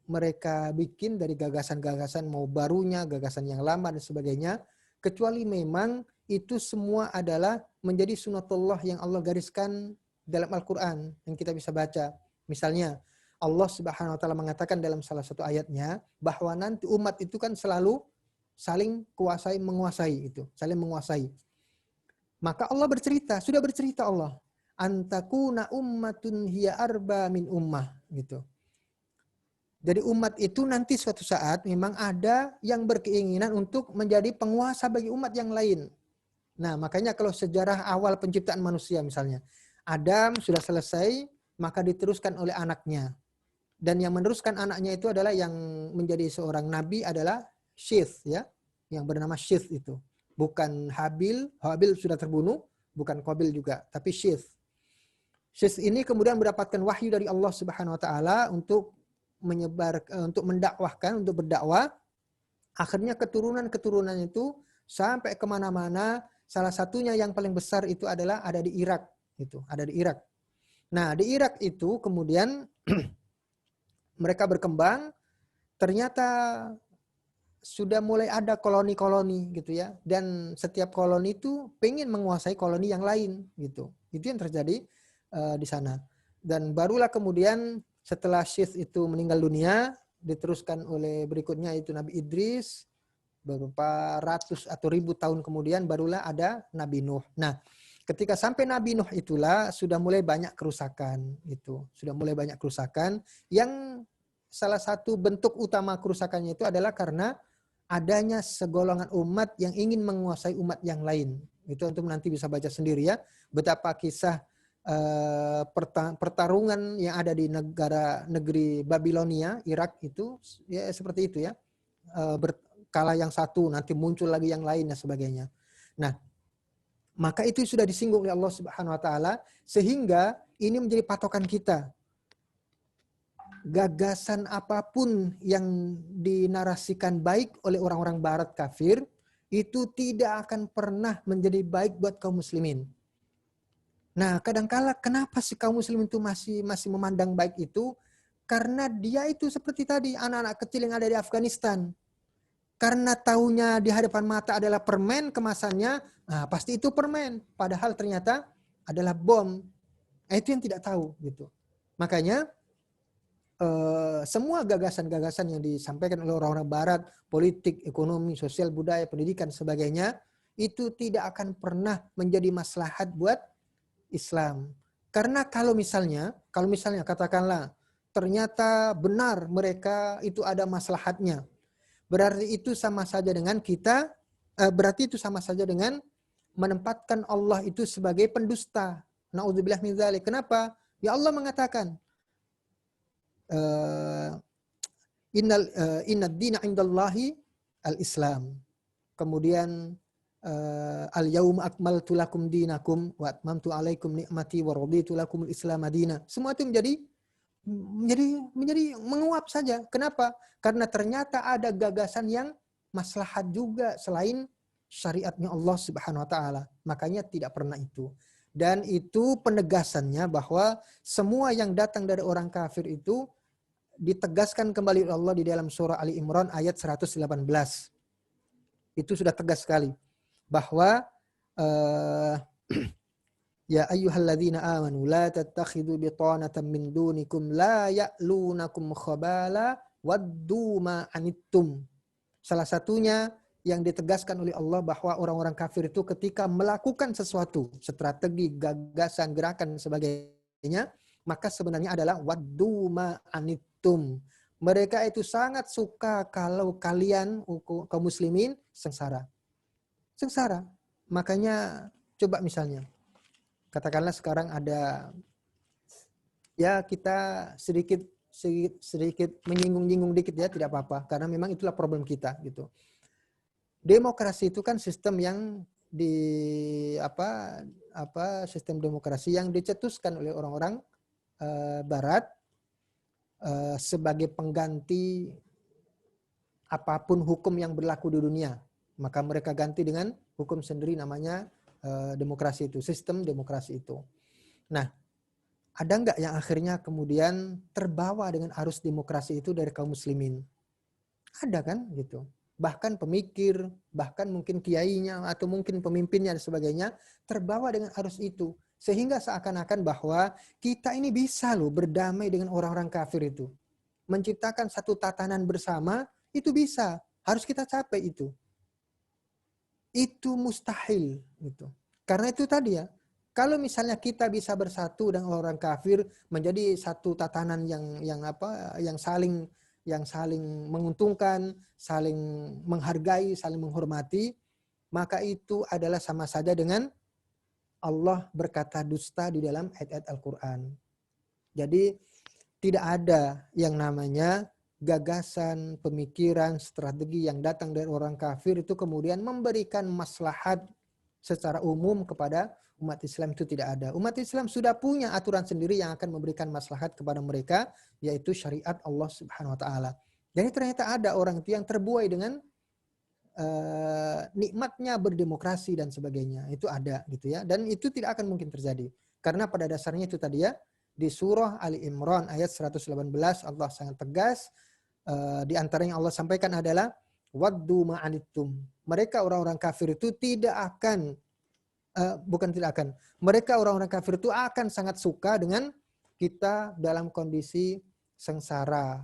mereka bikin dari gagasan-gagasan mau barunya, gagasan yang lama dan sebagainya, kecuali memang itu semua adalah menjadi sunatullah yang Allah gariskan dalam Al-Quran yang kita bisa baca. Misalnya Allah Subhanahu wa taala mengatakan dalam salah satu ayatnya bahwa nanti umat itu kan selalu saling menguasai itu, saling menguasai. Maka Allah sudah bercerita Allah, antakuna ummatun hiya arba min ummah gitu. Jadi umat itu nanti suatu saat memang ada yang berkeinginan untuk menjadi penguasa bagi umat yang lain. Nah, makanya kalau sejarah awal penciptaan manusia misalnya, Adam sudah selesai, maka diteruskan oleh anaknya. Dan yang meneruskan anaknya itu adalah yang menjadi seorang nabi adalah Syith ya, yang bernama Syith itu. Bukan Habil sudah terbunuh, bukan Qabil juga, tapi Syith. Syith ini kemudian mendapatkan wahyu dari Allah Subhanahu wa taala untuk menyebar, untuk mendakwahkan, untuk berdakwah Akhirnya keturunan-keturunan itu sampai kemana-mana. Salah satunya yang paling besar itu adalah ada di Irak. Itu ada di Irak. Nah, di Irak itu kemudian mereka berkembang. Ternyata sudah mulai ada koloni-koloni gitu ya, dan setiap koloni itu pengen menguasai koloni yang lain gitu. Itu yang terjadi di sana. Dan barulah kemudian setelah Syith itu meninggal dunia, diteruskan oleh berikutnya itu Nabi Idris, beberapa ratus atau ribu tahun kemudian barulah ada Nabi Nuh. Nah, ketika sampai Nabi Nuh itulah sudah mulai banyak kerusakan gitu. Sudah mulai banyak kerusakan yang salah satu bentuk utama kerusakannya itu adalah karena adanya segolongan umat yang ingin menguasai umat yang lain. Itu untuk nanti bisa baca sendiri ya, betapa kisah pertarungan yang ada di negeri Babilonia, Irak itu ya seperti itu ya. Kalah yang satu, nanti muncul lagi yang lain dan sebagainya. Nah, maka itu sudah disinggung oleh Allah Subhanahu wa taala sehingga ini menjadi patokan kita. Gagasan apapun yang dinarasikan baik oleh orang-orang barat kafir itu tidak akan pernah menjadi baik buat kaum muslimin. Nah, kadangkala kenapa sih kaum muslimin itu masih memandang baik itu? Karena dia itu seperti tadi anak-anak kecil yang ada di Afghanistan. Karena taunya di hadapan mata adalah permen kemasannya, nah pasti itu permen. Padahal ternyata adalah bom. Itu yang tidak tahu gitu. Makanya semua gagasan-gagasan yang disampaikan oleh orang-orang barat, politik, ekonomi, sosial, budaya, pendidikan, sebagainya, itu tidak akan pernah menjadi maslahat buat Islam. Karena kalau misalnya katakanlah ternyata benar mereka itu ada maslahatnya, berarti itu sama saja dengan menempatkan Allah itu sebagai pendusta. Na'udzubillah min dzalik. Kenapa? Ya Allah mengatakan innad dina indallahi al-Islam. Kemudian al-yauma akmaltu lakum dinakum wa atmamtu alaikum ni'mati wa raditu lakum al-Islam madina. Semua itu menjadi menguap saja. Kenapa? Karena ternyata ada gagasan yang maslahat juga selain syariatnya Allah Subhanahu wa taala. Makanya tidak pernah itu. Dan itu penegasannya bahwa semua yang datang dari orang kafir itu ditegaskan kembali oleh Allah di dalam surah Ali Imran ayat 118. Itu sudah tegas sekali bahwa ya ayyuhalladzina amanu la tattakhidhu bitanatan min dunikum la ya'lunakum khabala waddu ma anittum. Salah satunya yang ditegaskan oleh Allah bahwa orang-orang kafir itu ketika melakukan sesuatu, strategi, gagasan, gerakan sebagainya, maka sebenarnya adalah waddu ma anittum. Mereka itu sangat suka kalau kalian kaum muslimin sengsara. Sengsara. Makanya coba misalnya katakanlah sekarang ada ya kita sedikit menyinggung-nyinggung dikit ya, tidak apa-apa karena memang itulah problem kita gitu. Demokrasi itu kan sistem yang sistem demokrasi yang dicetuskan oleh orang-orang barat sebagai pengganti apapun hukum yang berlaku di dunia. Maka mereka ganti dengan hukum sendiri namanya demokrasi itu, sistem demokrasi itu. Nah, ada nggak yang akhirnya kemudian terbawa dengan arus demokrasi itu dari kaum muslimin? Ada kan gitu. Bahkan pemikir, bahkan mungkin kiainya atau mungkin pemimpinnya dan sebagainya terbawa dengan arus itu. Sehingga seakan-akan bahwa kita ini bisa loh berdamai dengan orang-orang kafir itu. Menciptakan satu tatanan bersama itu bisa. Harus kita capai itu. Itu mustahil gitu. Karena itu tadi ya, kalau misalnya kita bisa bersatu dengan orang kafir menjadi satu tatanan yang saling menguntungkan, saling menghargai, saling menghormati, maka itu adalah sama saja dengan Allah berkata dusta di dalam ayat-ayat Al-Quran. Jadi tidak ada yang namanya gagasan, pemikiran, strategi yang datang dari orang kafir itu kemudian memberikan maslahat secara umum kepada umat Islam, itu tidak ada. Umat Islam sudah punya aturan sendiri yang akan memberikan maslahat kepada mereka, yaitu syariat Allah Subhanahu wa taala. Jadi ternyata ada orang itu yang terbuai dengan nikmatnya berdemokrasi dan sebagainya. Itu ada gitu ya. Dan itu tidak akan mungkin terjadi. Karena pada dasarnya itu tadi ya, di surah Ali Imran ayat 118 Allah sangat tegas. Di antaranya Allah sampaikan adalah waddu ma'anittum. Mereka orang-orang kafir itu tidak akan bukan tidak akan. Mereka orang-orang kafir itu akan sangat suka dengan kita dalam kondisi sengsara,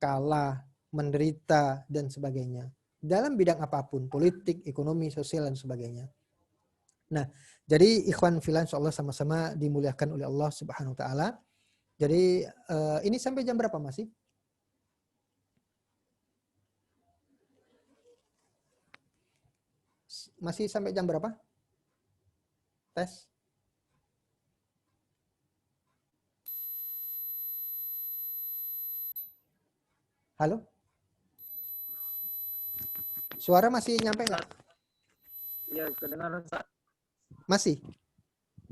kalah, menderita dan sebagainya. Dalam bidang apapun, politik, ekonomi, sosial dan sebagainya. Nah, jadi ikhwan fillah insyaallah sama-sama dimuliakan oleh Allah Subhanahu wa taala. Jadi ini sampai jam berapa masih? Masih sampai jam berapa? Tes. Halo? Suara masih nyampe nggak?
Ya, kedengaran Ustaz.
Masih?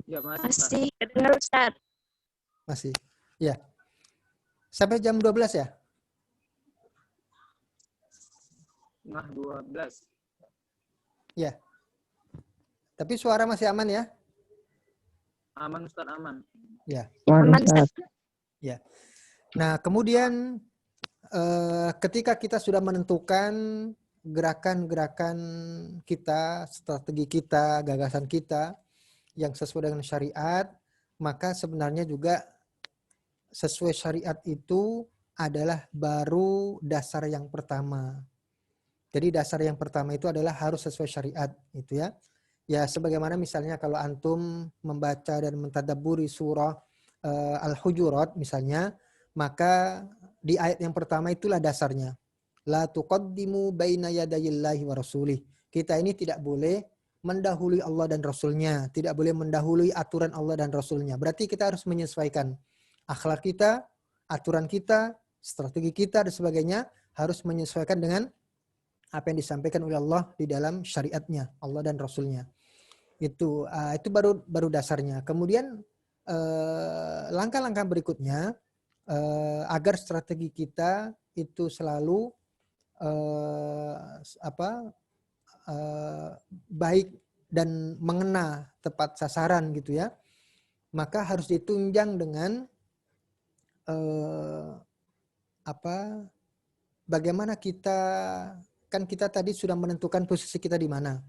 Ya,
Masih kedengar Ustaz.
Masih. Ya. Sampai jam 12 ya?
Nah, 12.
Ya. Tapi suara masih aman ya?
Aman Ustaz, aman.
Ya.
Aman Ustaz.
Ya. Nah, kemudian ketika kita sudah menentukan gerakan-gerakan kita, strategi kita, gagasan kita yang sesuai dengan syariat, maka sebenarnya juga sesuai syariat itu adalah baru dasar yang pertama. Jadi dasar yang pertama itu adalah harus sesuai syariat, itu ya. Ya sebagaimana misalnya kalau antum membaca dan mentadabburi surah Al-Hujurat misalnya, maka di ayat yang pertama itulah dasarnya. La tuqaddimu baina yadayillahi wa rasulih. Kita ini tidak boleh mendahului Allah dan Rasulnya. Tidak boleh mendahului aturan Allah dan Rasulnya. Berarti kita harus menyesuaikan akhlak kita, aturan kita, strategi kita dan sebagainya harus menyesuaikan dengan apa yang disampaikan oleh Allah di dalam syariatnya, Allah dan Rasulnya. Itu baru dasarnya. Kemudian langkah-langkah berikutnya agar strategi kita itu selalu baik dan mengena tepat sasaran gitu ya, maka harus ditunjang dengan bagaimana kita tadi sudah menentukan posisi kita di mana.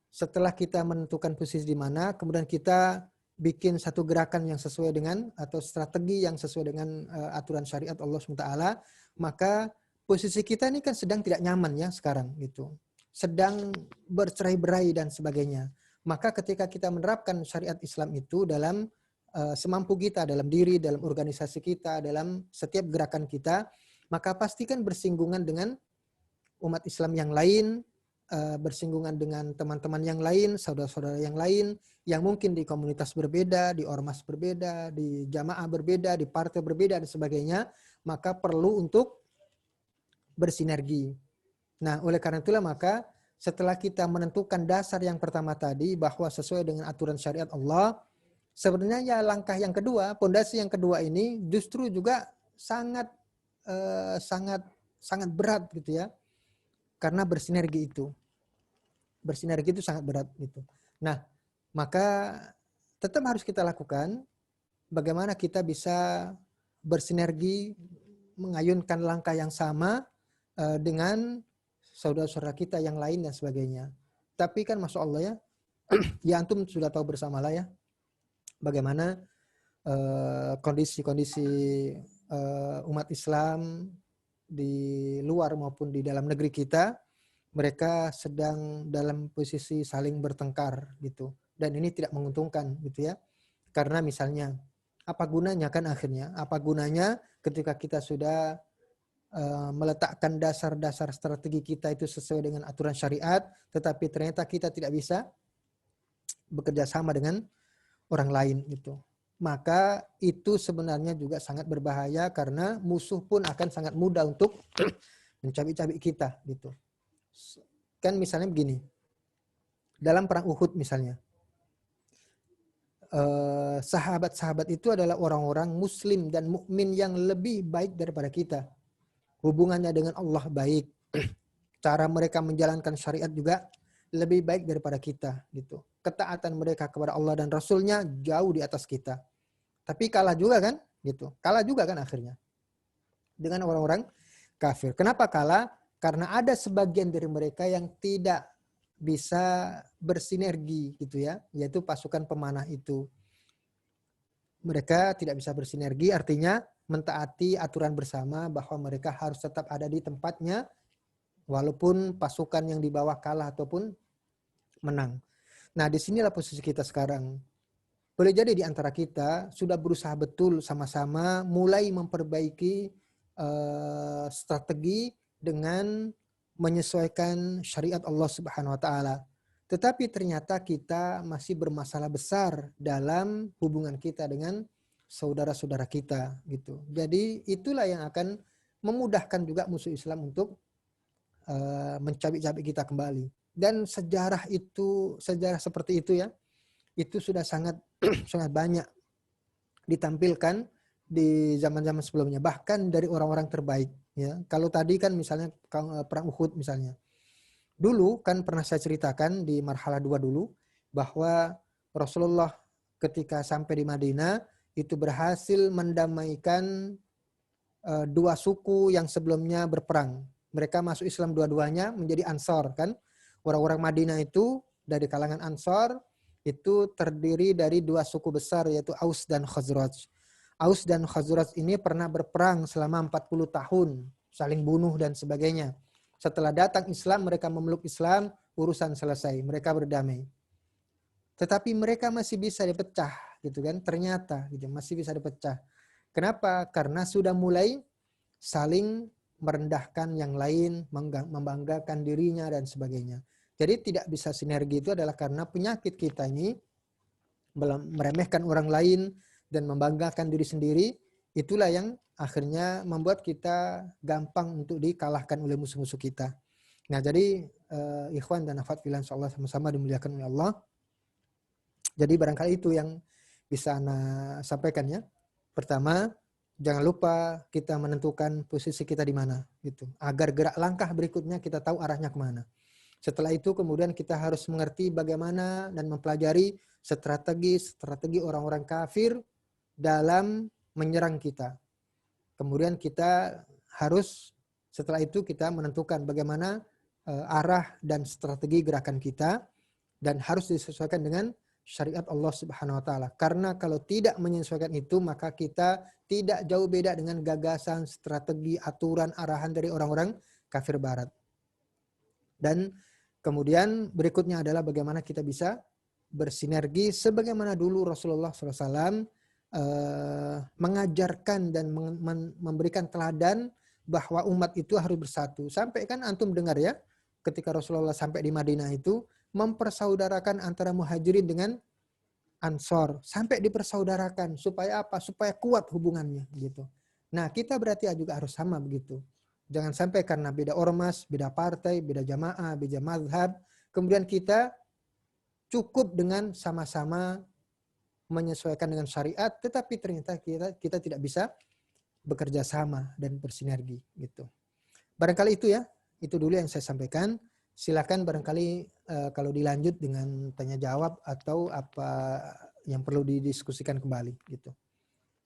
Setelah kita menentukan posisi di mana, kemudian kita bikin satu gerakan yang sesuai dengan atau strategi yang sesuai dengan aturan syariat Allah SWT, maka posisi kita ini kan sedang tidak nyaman ya sekarang gitu. Sedang bercerai-berai dan sebagainya. Maka ketika kita menerapkan syariat Islam itu dalam semampu kita, dalam diri, dalam organisasi kita, dalam setiap gerakan kita, maka pastikan bersinggungan dengan umat Islam yang lain, bersinggungan dengan teman-teman yang lain, saudara-saudara yang lain, yang mungkin di komunitas berbeda, di ormas berbeda, di jamaah berbeda, di partai berbeda, dan sebagainya, maka perlu untuk bersinergi. Nah, oleh karena itulah maka setelah kita menentukan dasar yang pertama tadi, bahwa sesuai dengan aturan syariat Allah, sebenarnya ya langkah yang kedua, pondasi yang kedua ini justru juga sangat berat gitu ya. Karena bersinergi itu sangat berat gitu. Nah, maka tetap harus kita lakukan bagaimana kita bisa bersinergi mengayunkan langkah yang sama dengan saudara-saudara kita yang lain dan sebagainya. Tapi kan masya Allah ya, ya antum sudah tahu bersamalah ya bagaimana kondisi-kondisi umat Islam di luar maupun di dalam negeri kita, mereka sedang dalam posisi saling bertengkar gitu, dan ini tidak menguntungkan gitu ya. Karena misalnya apa gunanya kan akhirnya, apa gunanya ketika kita sudah meletakkan dasar-dasar strategi kita itu sesuai dengan aturan syariat, tetapi ternyata kita tidak bisa bekerja sama dengan orang lain gitu. Maka itu sebenarnya juga sangat berbahaya karena musuh pun akan sangat mudah untuk mencabik-cabik kita gitu. Kan misalnya begini, dalam perang Uhud misalnya, sahabat-sahabat itu adalah orang-orang muslim dan mukmin yang lebih baik daripada kita. Hubungannya dengan Allah baik, cara mereka menjalankan syariat juga lebih baik daripada kita gitu. Ketaatan mereka kepada Allah dan Rasulnya jauh di atas kita. Tapi kalah juga kan gitu. Kalah juga kan akhirnya dengan orang-orang kafir. Kenapa kalah? Karena ada sebagian dari mereka yang tidak bisa bersinergi gitu ya, yaitu pasukan pemanah itu. Mereka tidak bisa bersinergi, artinya mentaati aturan bersama bahwa mereka harus tetap ada di tempatnya walaupun pasukan yang di bawah kalah ataupun menang. Nah, disinilah posisi kita sekarang. Boleh jadi di antara kita sudah berusaha betul sama-sama mulai memperbaiki strategi dengan menyesuaikan syariat Allah Subhanahu wa taala. Tetapi ternyata kita masih bermasalah besar dalam hubungan kita dengan saudara-saudara kita gitu. Jadi itulah yang akan memudahkan juga musuh Islam untuk mencabik-cabik kita kembali. Dan sejarah seperti itu ya, itu sudah sangat sangat banyak ditampilkan di zaman-zaman sebelumnya, bahkan dari orang-orang terbaik ya. Kalau tadi kan misalnya perang Uhud misalnya. Dulu kan pernah saya ceritakan di marhalah 2 dulu bahwa Rasulullah ketika sampai di Madinah itu berhasil mendamaikan dua suku yang sebelumnya berperang. Mereka masuk Islam dua-duanya menjadi Ansor kan. Orang-orang Madinah itu dari kalangan Ansor itu terdiri dari dua suku besar yaitu Aus dan Khazraj. Aus dan Khazraj ini pernah berperang selama 40 tahun, saling bunuh dan sebagainya. Setelah datang Islam, mereka memeluk Islam, urusan selesai, mereka berdamai. Tetapi mereka masih bisa dipecah, gitu kan? Ternyata gitu, masih bisa dipecah. Kenapa? Karena sudah mulai saling merendahkan yang lain, membanggakan dirinya dan sebagainya. Jadi tidak bisa sinergi itu adalah karena penyakit kita ini meremehkan orang lain dan membanggakan diri sendiri. Itulah yang akhirnya membuat kita gampang untuk dikalahkan oleh musuh-musuh kita. Nah, jadi ikhwan dan akhwat fillah insyaallah sama-sama dimuliakan oleh Allah. Jadi barangkali itu yang bisa Ana sampaikan ya. Pertama, jangan lupa kita menentukan posisi kita di mana gitu. Agar gerak langkah berikutnya kita tahu arahnya kemana. Setelah itu kemudian kita harus mengerti bagaimana dan mempelajari strategi orang-orang kafir dalam menyerang kita. Kemudian kita harus setelah itu kita menentukan bagaimana arah dan strategi gerakan kita dan harus disesuaikan dengan syariat Allah Subhanahu wa taala. Karena kalau tidak menyesuaikan itu maka kita tidak jauh beda dengan gagasan, strategi, aturan, arahan dari orang-orang kafir barat. Dan kemudian berikutnya adalah bagaimana kita bisa bersinergi sebagaimana dulu Rasulullah SAW mengajarkan dan memberikan teladan bahwa umat itu harus bersatu. Sampai kan antum dengar ya, ketika Rasulullah sampai di Madinah itu mempersaudarakan antara muhajirin dengan ansor. Sampai dipersaudarakan. Supaya apa? Supaya kuat hubungannya gitu. Nah kita berarti juga harus sama begitu. Jangan sampai karena beda ormas, beda partai, beda jamaah, beda mazhab, kemudian kita cukup dengan sama-sama menyesuaikan dengan syariat, tetapi ternyata kita tidak bisa bekerja sama dan bersinergi gitu. Barangkali itu ya, itu dulu yang saya sampaikan. Silakan barangkali kalau dilanjut dengan tanya jawab atau apa yang perlu didiskusikan kembali gitu.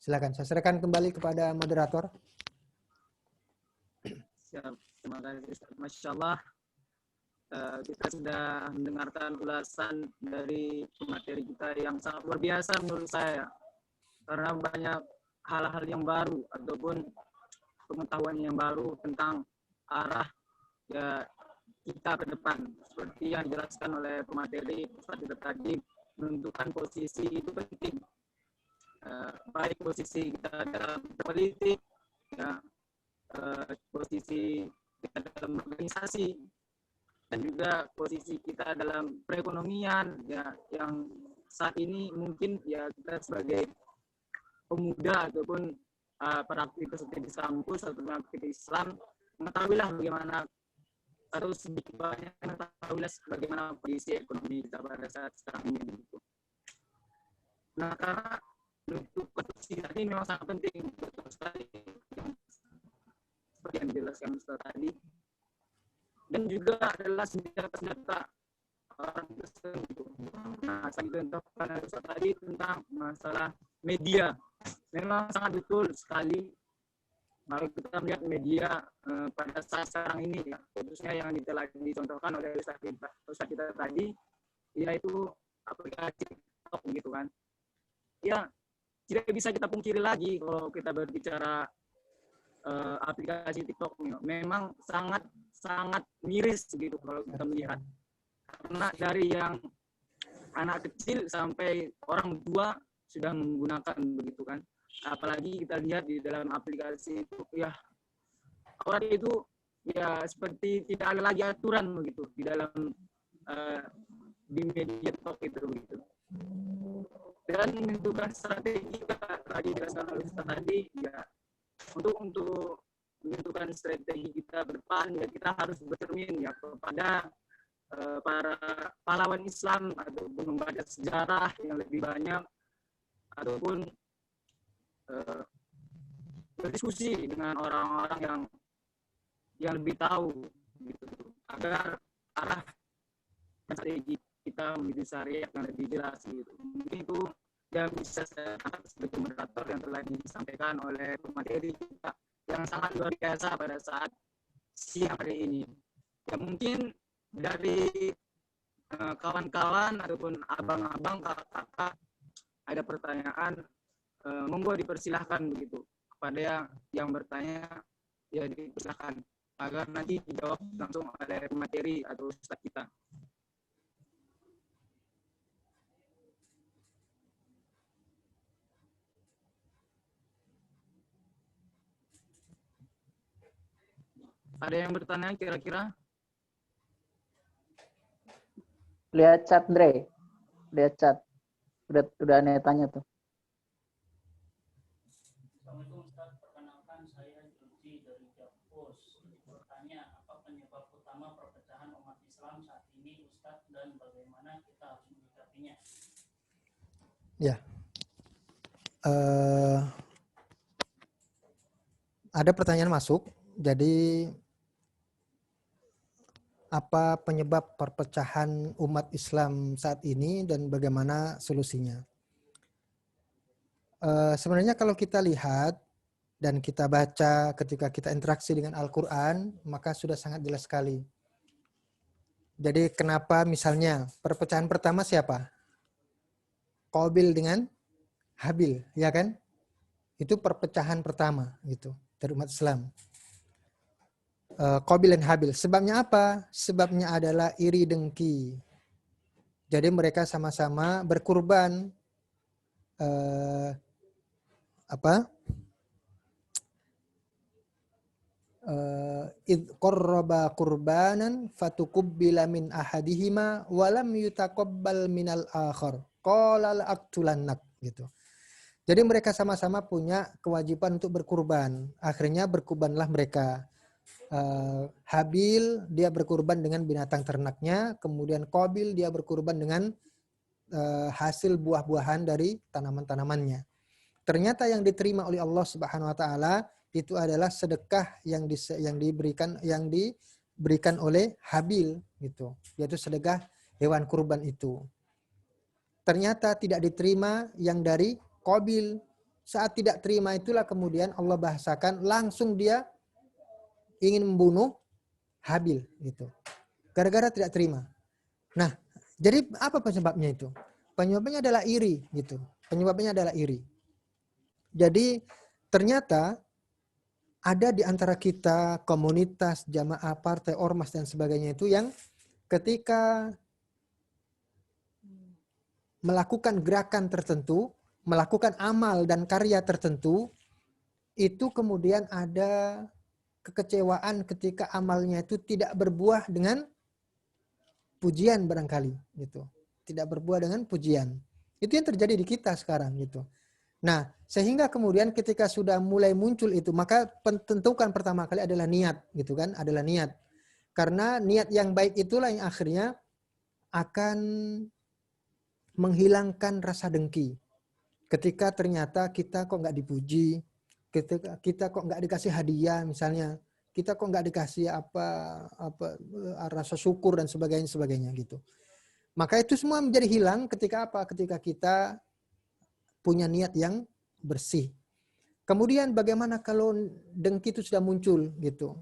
Silakan saya serahkan kembali kepada moderator.
Siap. Terima kasih Ustaz. Masya Allah. Kita sudah mendengarkan ulasan dari materi kita yang sangat luar biasa menurut saya. Karena banyak hal-hal yang baru ataupun pengetahuan yang baru tentang arah ya, kita ke depan. Seperti yang dijelaskan oleh pemateri Ustaz kita tadi, menentukan posisi itu penting. Baik posisi kita dalam politik, ya, posisi kita dalam organisasi, dan juga posisi kita dalam perekonomian ya, yang saat ini mungkin ya kita sebagai pemuda ataupun para aktivis kampus atau aktivis Islam mengetahuilah bagaimana atau sedikit banyak mengetahuilah bagaimana kondisi ekonomi kita pada saat sekarang ini. Nah, karena untuk posisi tadi memang sangat penting, betul sekali seperti yang dijelaskan Ustaz tadi. dan juga adalah senjata-senjata orang Kristen gitu. Nah, saya contohkan tadi tentang masalah media. Memang sangat betul sekali kalau kita melihat media pada saat sekarang ini, ya, khususnya yang telah dicontohkan oleh Ustaz kita tadi, yaitu aplikasi TikTok gitu kan. Ya, tidak bisa kita pungkiri lagi kalau kita berbicara aplikasi TikTok memang sangat miris gitu kalau kita melihat, karena dari yang anak kecil sampai orang tua sudah menggunakan begitu kan. Apalagi kita lihat di dalam aplikasi itu, ya orang itu ya seperti tidak ada lagi aturan begitu di dalam di media TikTok itu begitu. Dan menentukan strategi tadi jelaskan oleh Ustaz tadi, ya untuk menentukan strategi kita ke depan, ya kita harus bercermin ya kepada para pahlawan Islam, ataupun membaca sejarah yang lebih banyak, ataupun berdiskusi dengan orang-orang yang lebih tahu gitu, agar arah strategi kita menuju syariat yang lebih jelas gitu. Mungkin itu yang bisa saya angkat sebagai moderator yang telah disampaikan oleh pemateri kita yang sangat luar biasa pada saat siang hari ini. Ya mungkin dari kawan-kawan ataupun abang-abang, kakak-kakak ada pertanyaan, monggo dipersilahkan begitu kepada yang bertanya, ya dipersilahkan agar nanti dijawab langsung oleh materi atau ustaz kita. Ada yang bertanya kira-kira?
Lihat chat, Andre. Lihat chat. Udah aneh tanya tuh.
Assalamualaikum Ustaz, perkenalkan saya Julci dari Jakpus. Bertanya, apa penyebab utama perpecahan umat Islam saat ini Ustaz, dan bagaimana kita harus menyikapinya?
Ya. Ada pertanyaan masuk. Jadi apa penyebab perpecahan umat Islam saat ini dan bagaimana solusinya? Sebenarnya kalau kita lihat dan kita baca ketika kita interaksi dengan Al-Quran, maka sudah sangat jelas sekali. Jadi kenapa misalnya perpecahan pertama siapa? Qabil dengan Habil, ya kan? Itu perpecahan pertama gitu dari umat Islam. Qabil dan Habil. Sebabnya apa? Sebabnya adalah iri dengki. Jadi mereka sama-sama berkurban id qarraba qurbanan fatukubbila min ahadihima walam yutaqabbal minal akhar qala la'aqtulannak gitu. Jadi mereka sama-sama punya kewajiban untuk berkurban. Akhirnya berkurbanlah mereka. Habil dia berkurban dengan binatang ternaknya, kemudian Qabil dia berkurban dengan hasil buah-buahan dari tanaman-tanamannya. Ternyata yang diterima oleh Allah Subhanahu wa taala itu adalah sedekah yang diberikan oleh Habil gitu, yaitu sedekah hewan kurban itu. Ternyata tidak diterima yang dari Qabil. Saat tidak terima itulah kemudian Allah bahasakan langsung dia ingin membunuh Habil gitu. Gara-gara tidak terima. Nah, jadi apa penyebabnya itu? Penyebabnya adalah iri gitu. Penyebabnya adalah iri. Jadi ternyata ada di antara kita komunitas, jamaah, partai, ormas dan sebagainya itu yang ketika melakukan gerakan tertentu, melakukan amal dan karya tertentu, itu kemudian ada kekecewaan ketika amalnya itu tidak berbuah dengan pujian barangkali gitu. Tidak berbuah dengan pujian. Itu yang terjadi di kita sekarang gitu. Nah, sehingga kemudian ketika sudah mulai muncul itu, maka tentukan pertama kali adalah niat gitu kan, adalah niat. Karena niat yang baik itulah yang akhirnya akan menghilangkan rasa dengki. Ketika ternyata kita kok nggak dipuji, ketika kita kok nggak dikasih hadiah misalnya, kita kok nggak dikasih rasa syukur dan sebagainya gitu. Maka itu semua menjadi hilang ketika apa? Ketika kita punya niat yang bersih. Kemudian bagaimana kalau dengki itu sudah muncul gitu.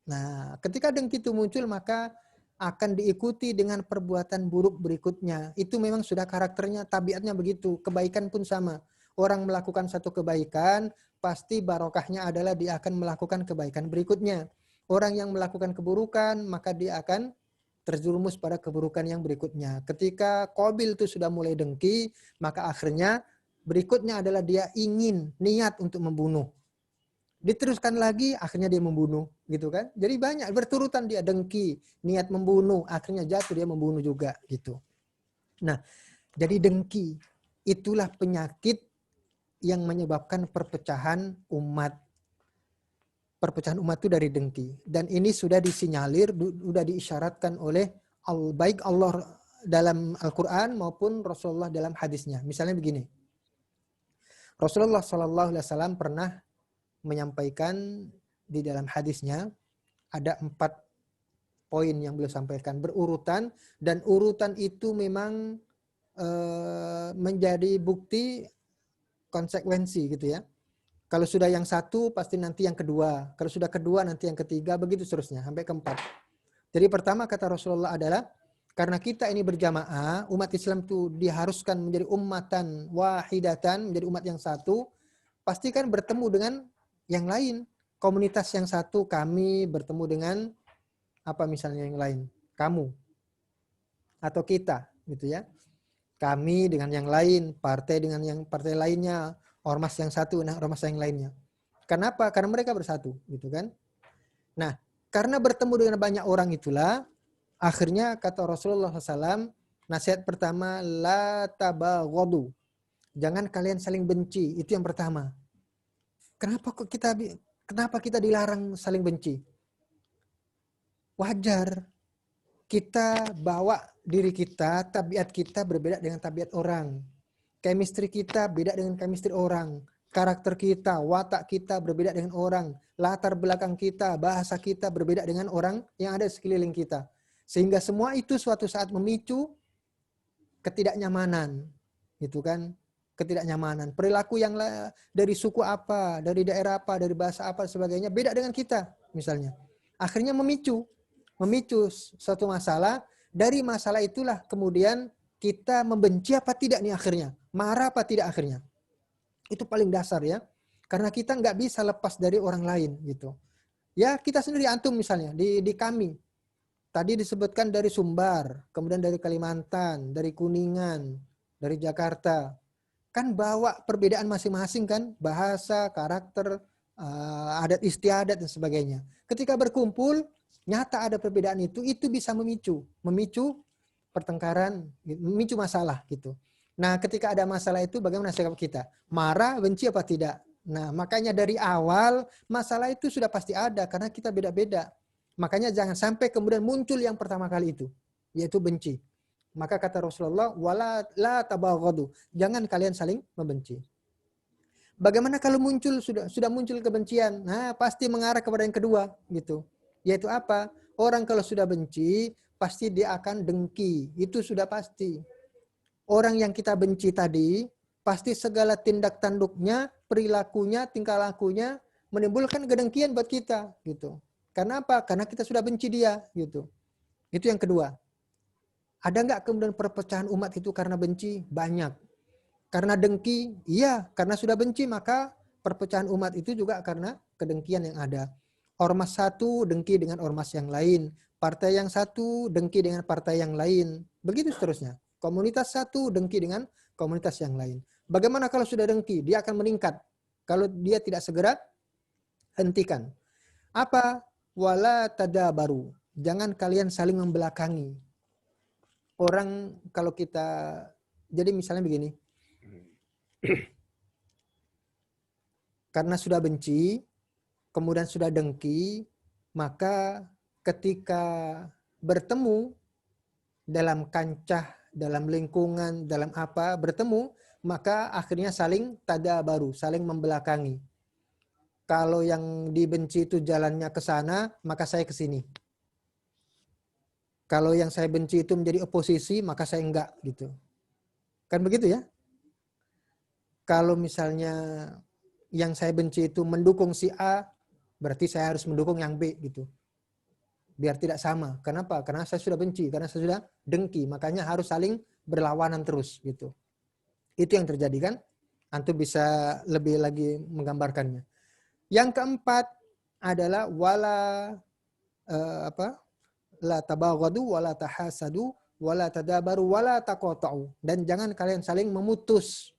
Nah, ketika dengki itu muncul maka akan diikuti dengan perbuatan buruk berikutnya. Itu memang sudah karakternya, tabiatnya begitu. Kebaikan pun sama. Orang melakukan satu kebaikan, pasti barokahnya adalah dia akan melakukan kebaikan berikutnya. Orang yang melakukan keburukan, maka dia akan terjerumus pada keburukan yang berikutnya. Ketika Qabil itu sudah mulai dengki, maka akhirnya berikutnya adalah dia ingin, niat untuk membunuh. Diteruskan lagi, akhirnya dia membunuh, gitu kan? Jadi banyak berturutan dia dengki, niat membunuh, akhirnya jatuh dia membunuh juga, gitu. Nah, jadi dengki itulah penyakit yang menyebabkan perpecahan umat. Perpecahan umat itu dari dengki, dan ini sudah disinyalir, sudah diisyaratkan oleh baik Allah dalam Al-Quran maupun Rasulullah dalam hadisnya. Misalnya begini. Rasulullah SAW pernah menyampaikan di dalam hadisnya ada 4 poin yang beliau sampaikan berurutan, dan urutan itu memang menjadi bukti konsekuensi gitu ya. Kalau sudah yang satu pasti nanti yang kedua, kalau sudah kedua nanti yang ketiga, begitu seterusnya sampai ke-4. Jadi pertama kata Rasulullah adalah karena kita ini berjamaah, umat Islam itu diharuskan menjadi ummatan wahidatan, menjadi umat yang satu, pasti kan bertemu dengan yang lain. Komunitas yang satu, kami bertemu dengan apa misalnya yang lain? Kamu. Atau kita, gitu ya. Kami dengan yang lain, partai dengan yang partai lainnya, ormas yang satu, nah ormas yang lainnya. Kenapa? Karena mereka bersatu, gitu kan. Nah, karena bertemu dengan banyak orang itulah, akhirnya kata Rasulullah SAW, nasihat pertama, la tabaghadu. Jangan kalian saling benci. Itu yang pertama. Kenapa kita dilarang saling benci? Wajar. Kita bawa diri kita, tabiat kita berbeda dengan tabiat orang. Chemistry kita beda dengan chemistry orang. Karakter kita, watak kita berbeda dengan orang. Latar belakang kita, bahasa kita berbeda dengan orang yang ada di sekeliling kita. Sehingga semua itu suatu saat memicu ketidaknyamanan, gitu kan? Ketidaknyamanan. Perilaku yang dari suku apa, dari daerah apa, dari bahasa apa, sebagainya beda dengan kita, misalnya. Akhirnya memicu suatu masalah. Dari masalah itulah kemudian kita membenci apa tidak nih akhirnya, marah apa tidak akhirnya. Itu paling dasar ya. Karena kita nggak bisa lepas dari orang lain gitu. Ya kita sendiri, antum misalnya di kami. Tadi disebutkan dari Sumbar, kemudian dari Kalimantan, dari Kuningan, dari Jakarta. Kan bawa perbedaan masing-masing kan, bahasa, karakter, adat istiadat dan sebagainya. Ketika berkumpul, nyata ada perbedaan itu bisa memicu pertengkaran, memicu masalah gitu. Nah, ketika ada masalah itu bagaimana sikap kita? Marah, benci apa tidak? Nah, makanya dari awal masalah itu sudah pasti ada karena kita beda-beda. Makanya jangan sampai kemudian muncul yang pertama kali itu, yaitu benci. Maka kata Rasulullah, wala la tabaghadu. Jangan kalian saling membenci. Bagaimana kalau sudah muncul kebencian? Nah, pasti mengarah kepada yang kedua gitu. Yaitu apa? Orang kalau sudah benci, pasti dia akan dengki. Itu sudah pasti. Orang yang kita benci tadi, pasti segala tindak tanduknya, perilakunya, tingkah lakunya menimbulkan kedengkian buat kita gitu. Karena apa? Karena kita sudah benci dia gitu. Itu yang kedua. Ada nggak kemudian perpecahan umat itu karena benci? Banyak. Karena dengki? Iya. Karena sudah benci maka perpecahan umat itu juga karena kedengkian yang ada. Ormas satu dengki dengan ormas yang lain. Partai yang satu dengki dengan partai yang lain. Begitu seterusnya. Komunitas satu dengki dengan komunitas yang lain. Bagaimana kalau sudah dengki? Dia akan meningkat. Kalau dia tidak segera hentikan. Apa? Wala tadabaru. Jangan kalian saling membelakangi. Orang kalau kita, jadi misalnya begini. Karena sudah benci, kemudian sudah dengki, maka ketika bertemu dalam kancah, dalam lingkungan, dalam apa, bertemu, maka akhirnya saling tadabaru, saling membelakangi. Kalau yang dibenci itu jalannya ke sana, maka saya ke sini. Kalau yang saya benci itu menjadi oposisi, maka saya enggak gitu. Kan begitu ya? Kalau misalnya yang saya benci itu mendukung si A, berarti saya harus mendukung yang B gitu. Biar tidak sama. Kenapa? Karena saya sudah benci, karena saya sudah dengki, makanya harus saling berlawanan terus gitu. Itu yang terjadi kan? Antum bisa lebih lagi menggambarkannya. Yang keempat adalah la tabaghadu wala tahasadu wala tadabaru wala taqata'u, dan jangan kalian saling memutus.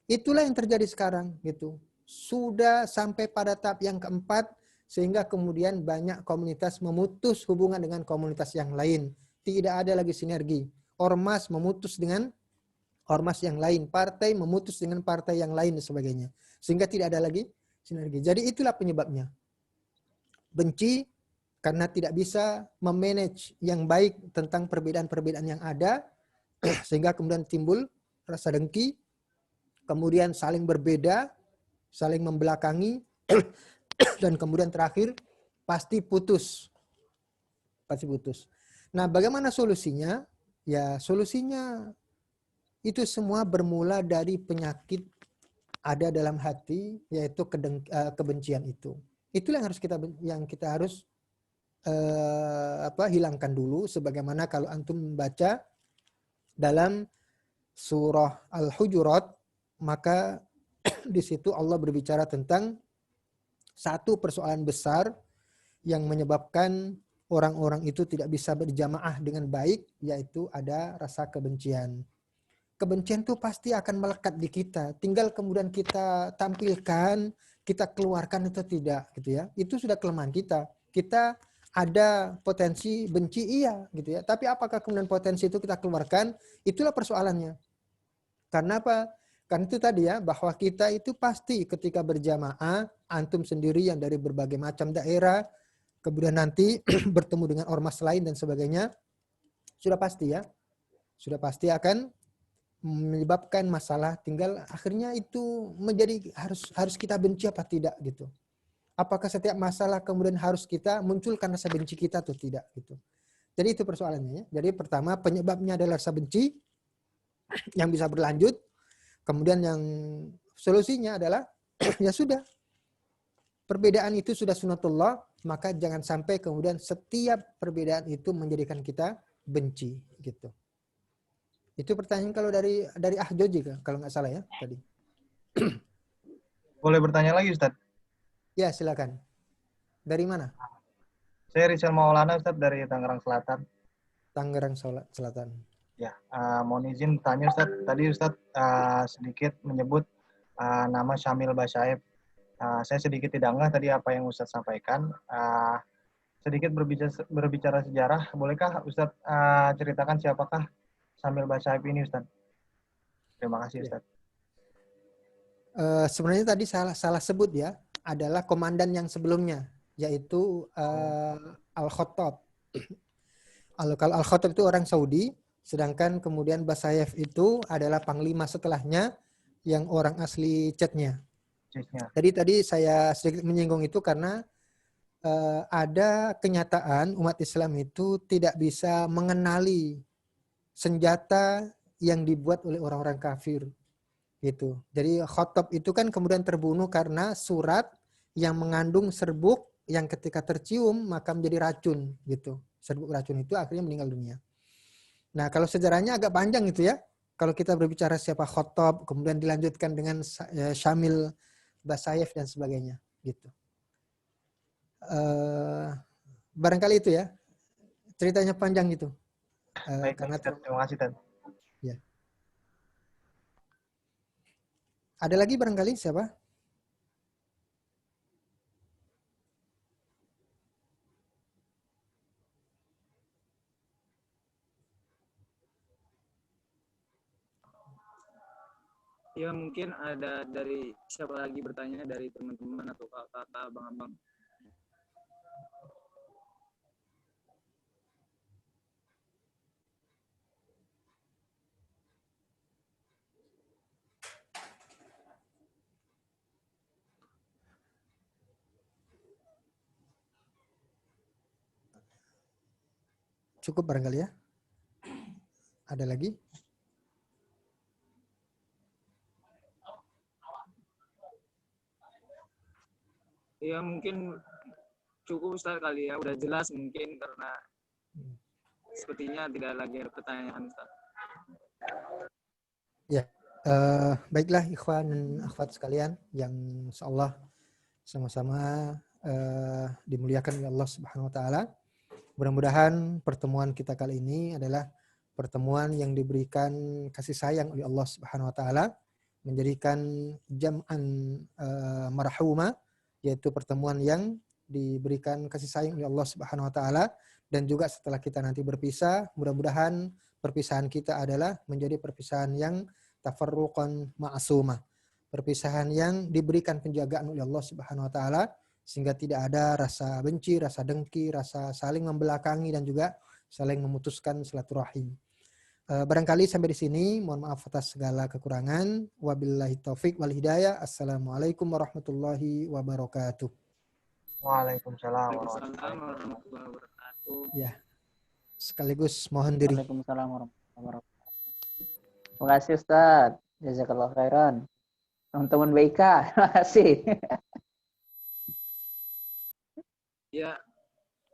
Itulah yang terjadi sekarang gitu. Sudah sampai pada tahap yang keempat sehingga kemudian banyak komunitas memutus hubungan dengan komunitas yang lain. Tidak ada lagi sinergi. Ormas memutus dengan ormas yang lain, partai memutus dengan partai yang lain dan sebagainya. Sehingga tidak ada lagi sinergi. Jadi itulah penyebabnya. Benci karena tidak bisa memanage yang baik tentang perbedaan-perbedaan yang ada, sehingga kemudian timbul rasa dengki, kemudian saling berbeda, saling membelakangi, dan kemudian terakhir pasti putus. Pasti putus. Nah, bagaimana solusinya? Ya, solusinya itu semua bermula dari penyakit ada dalam hati, yaitu kebencian itu. Itulah yang kita harus hilangkan dulu, sebagaimana kalau antum membaca dalam surah Al-Hujurat, maka di situ Allah berbicara tentang satu persoalan besar yang menyebabkan orang-orang itu tidak bisa berjamaah dengan baik, yaitu ada rasa kebencian. Kebencian itu pasti akan melekat di kita. Tinggal kemudian kita tampilkan, kita keluarkan itu tidak, gitu ya. Itu sudah kelemahan kita. Kita ada potensi benci, iya, gitu ya. Tapi apakah kemudian potensi itu kita keluarkan? Itulah persoalannya. Karena apa? Karena itu tadi ya, bahwa kita itu pasti ketika berjamaah, antum sendiri yang dari berbagai macam daerah, kemudian nanti bertemu dengan ormas lain dan sebagainya, sudah pasti ya. Sudah pasti akan menyebabkan masalah, tinggal akhirnya itu menjadi harus kita benci apa tidak gitu. Apakah setiap masalah kemudian harus kita munculkan rasa benci kita atau tidak gitu. Jadi itu persoalannya ya. Jadi pertama penyebabnya adalah rasa benci yang bisa berlanjut. Kemudian yang solusinya adalah ya sudah, perbedaan itu sudah sunatullah, maka jangan sampai kemudian setiap perbedaan itu menjadikan kita benci gitu. Itu pertanyaan kalau dari Ahjoji kalau nggak salah ya tadi.
Boleh bertanya lagi Ustadz?
Ya silakan. Dari mana?
Saya Rizal Maulana Ustadz dari Tangerang Selatan.
Tangerang Selatan.
Ya, mohon izin tanya Ustadz. Tadi Ustadz sedikit menyebut nama Syamil Basaib. Saya sedikit tidak ngeh tadi apa yang Ustadz sampaikan. Sedikit berbicara sejarah, bolehkah Ustadz ceritakan siapakah Syamil Basaib ini Ustadz? Terima kasih Ustadz.
Sebenarnya tadi salah sebut ya, adalah komandan yang sebelumnya, yaitu Al-Khattab. Kalau Al-Khattab itu orang Saudi, sedangkan kemudian Basayev itu adalah panglima setelahnya yang orang asli Chechnya. Jadi tadi saya sedikit menyinggung itu karena ada kenyataan umat Islam itu tidak bisa mengenali senjata yang dibuat oleh orang-orang kafir. Gitu. Jadi Khattab itu kan kemudian terbunuh karena surat yang mengandung serbuk yang ketika tercium maka menjadi racun gitu. Serbuk racun itu akhirnya meninggal dunia. Nah, kalau sejarahnya agak panjang itu ya. Kalau kita berbicara siapa Khattab, kemudian dilanjutkan dengan Syamil Basayev dan sebagainya gitu. Barangkali itu ya. Ceritanya panjang gitu.
Baik,
karena
terima kasih Tad.
Ya. Ada lagi barangkali siapa?
Ya mungkin ada dari siapa lagi bertanya dari teman-teman atau kakak, abang-abang.
cukup barangkali ya. Ada lagi?
Ya mungkin cukup Ustaz kali ya, udah jelas mungkin karena sepertinya tidak lagi ada pertanyaan Ustaz.
Ya, baiklah ikhwan dan akhwat sekalian yang insyaallah sama-sama dimuliakan oleh Allah Subhanahu wa taala. Mudah-mudahan pertemuan kita kali ini adalah pertemuan yang diberikan kasih sayang oleh Allah Subhanahu wa taala, menjadikan jam'an marhuma, yaitu pertemuan yang diberikan kasih sayang oleh Allah Subhanahu wa taala, dan juga setelah kita nanti berpisah, mudah-mudahan perpisahan kita adalah menjadi perpisahan yang tafarruqan ma'sumah. Perpisahan yang diberikan penjagaan oleh Allah Subhanahu wa taala sehingga tidak ada rasa benci, rasa dengki, rasa saling membelakangi dan juga saling memutuskan silaturahim. Barangkali sampai di sini, mohon maaf atas segala kekurangan. Wabillahi taufik wal hidayah. Assalamualaikum warahmatullahi wabarakatuh.
Waalaikumsalam
Waalaikumsalam warahmatullahi wabarakatuh.
Ya. Sekaligus mohon diri.
Waalaikumsalam warahmatullahi wabarakatuh. Terima kasih Ustaz. Jazakallah khairan. Teman-teman BK, terima kasih.
Ya,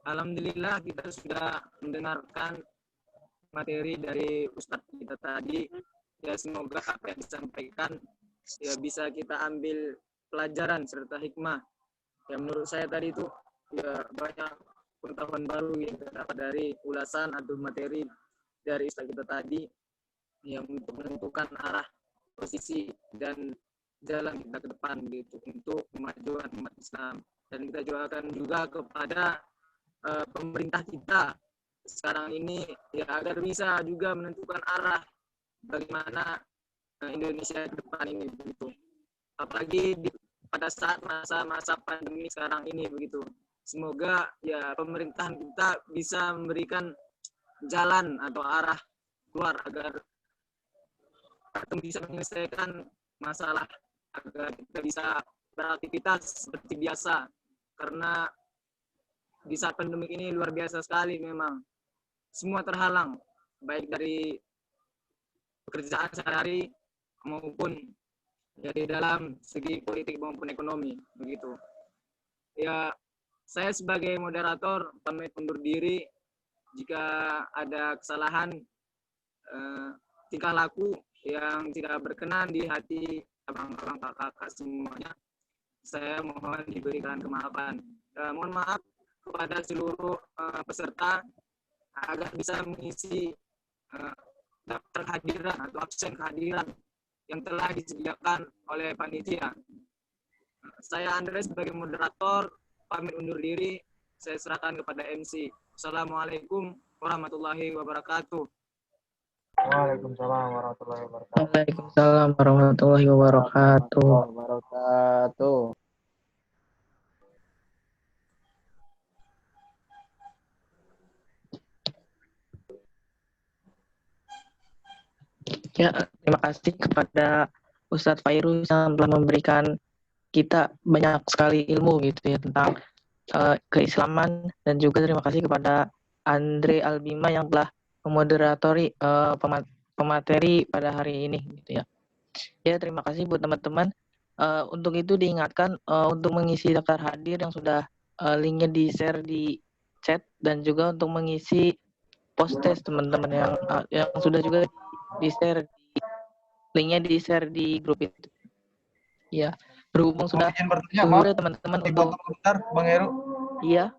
alhamdulillah kita sudah mendengarkan materi dari Ustadz kita tadi. Ya, semoga apa yang disampaikan ya bisa kita ambil pelajaran serta hikmah. Ya, menurut saya tadi itu ya banyak pengetahuan baru yang kita dapat dari ulasan atau materi dari Ustadz kita tadi yang untuk menentukan arah, posisi dan jalan kita ke depan gitu untuk kemajuan umat Islam. Dan kita doakan juga kepada pemerintah kita sekarang ini ya agar bisa juga menentukan arah bagaimana Indonesia ke depan ini begitu. Apalagi pada saat masa-masa pandemi sekarang ini begitu. Semoga ya pemerintahan kita bisa memberikan jalan atau arah keluar agar kita bisa menyelesaikan masalah, agar kita bisa beraktivitas seperti biasa. Karena di saat pandemi ini luar biasa sekali memang. Semua terhalang, baik dari pekerjaan sehari maupun dari dalam segi politik maupun ekonomi, begitu. Ya, saya sebagai moderator pamit undur diri. Jika ada kesalahan tingkah laku yang tidak berkenan di hati abang-abang kakak semuanya, saya mohon diberikan kemaafan. Mohon maaf kepada seluruh peserta agar bisa mengisi daftar kehadiran atau absen kehadiran yang telah disediakan oleh panitia. Saya Andre sebagai moderator pamit undur diri. Saya serahkan kepada MC. Assalamualaikum warahmatullahi wabarakatuh.
Waalaikumsalam warahmatullahi wabarakatuh.
Waalaikumsalam warahmatullahi wabarakatuh.
Ya, terima kasih kepada Ustadz Fairuz yang telah memberikan kita banyak sekali ilmu gitu ya tentang keislaman, dan juga terima kasih kepada Andre Albima yang telah memoderatori pemateri pada hari ini gitu ya. Ya, terima kasih buat teman-teman. Untuk itu diingatkan untuk mengisi daftar hadir yang sudah linknya di-share di chat, dan juga untuk mengisi post-test teman-teman yang sudah juga di-share, linknya di-share di grup itu. Ya, berhubung sudah
Izin bertanya, maaf,
teman-teman untuk
dipotong bentar, Bang Heru.
iya.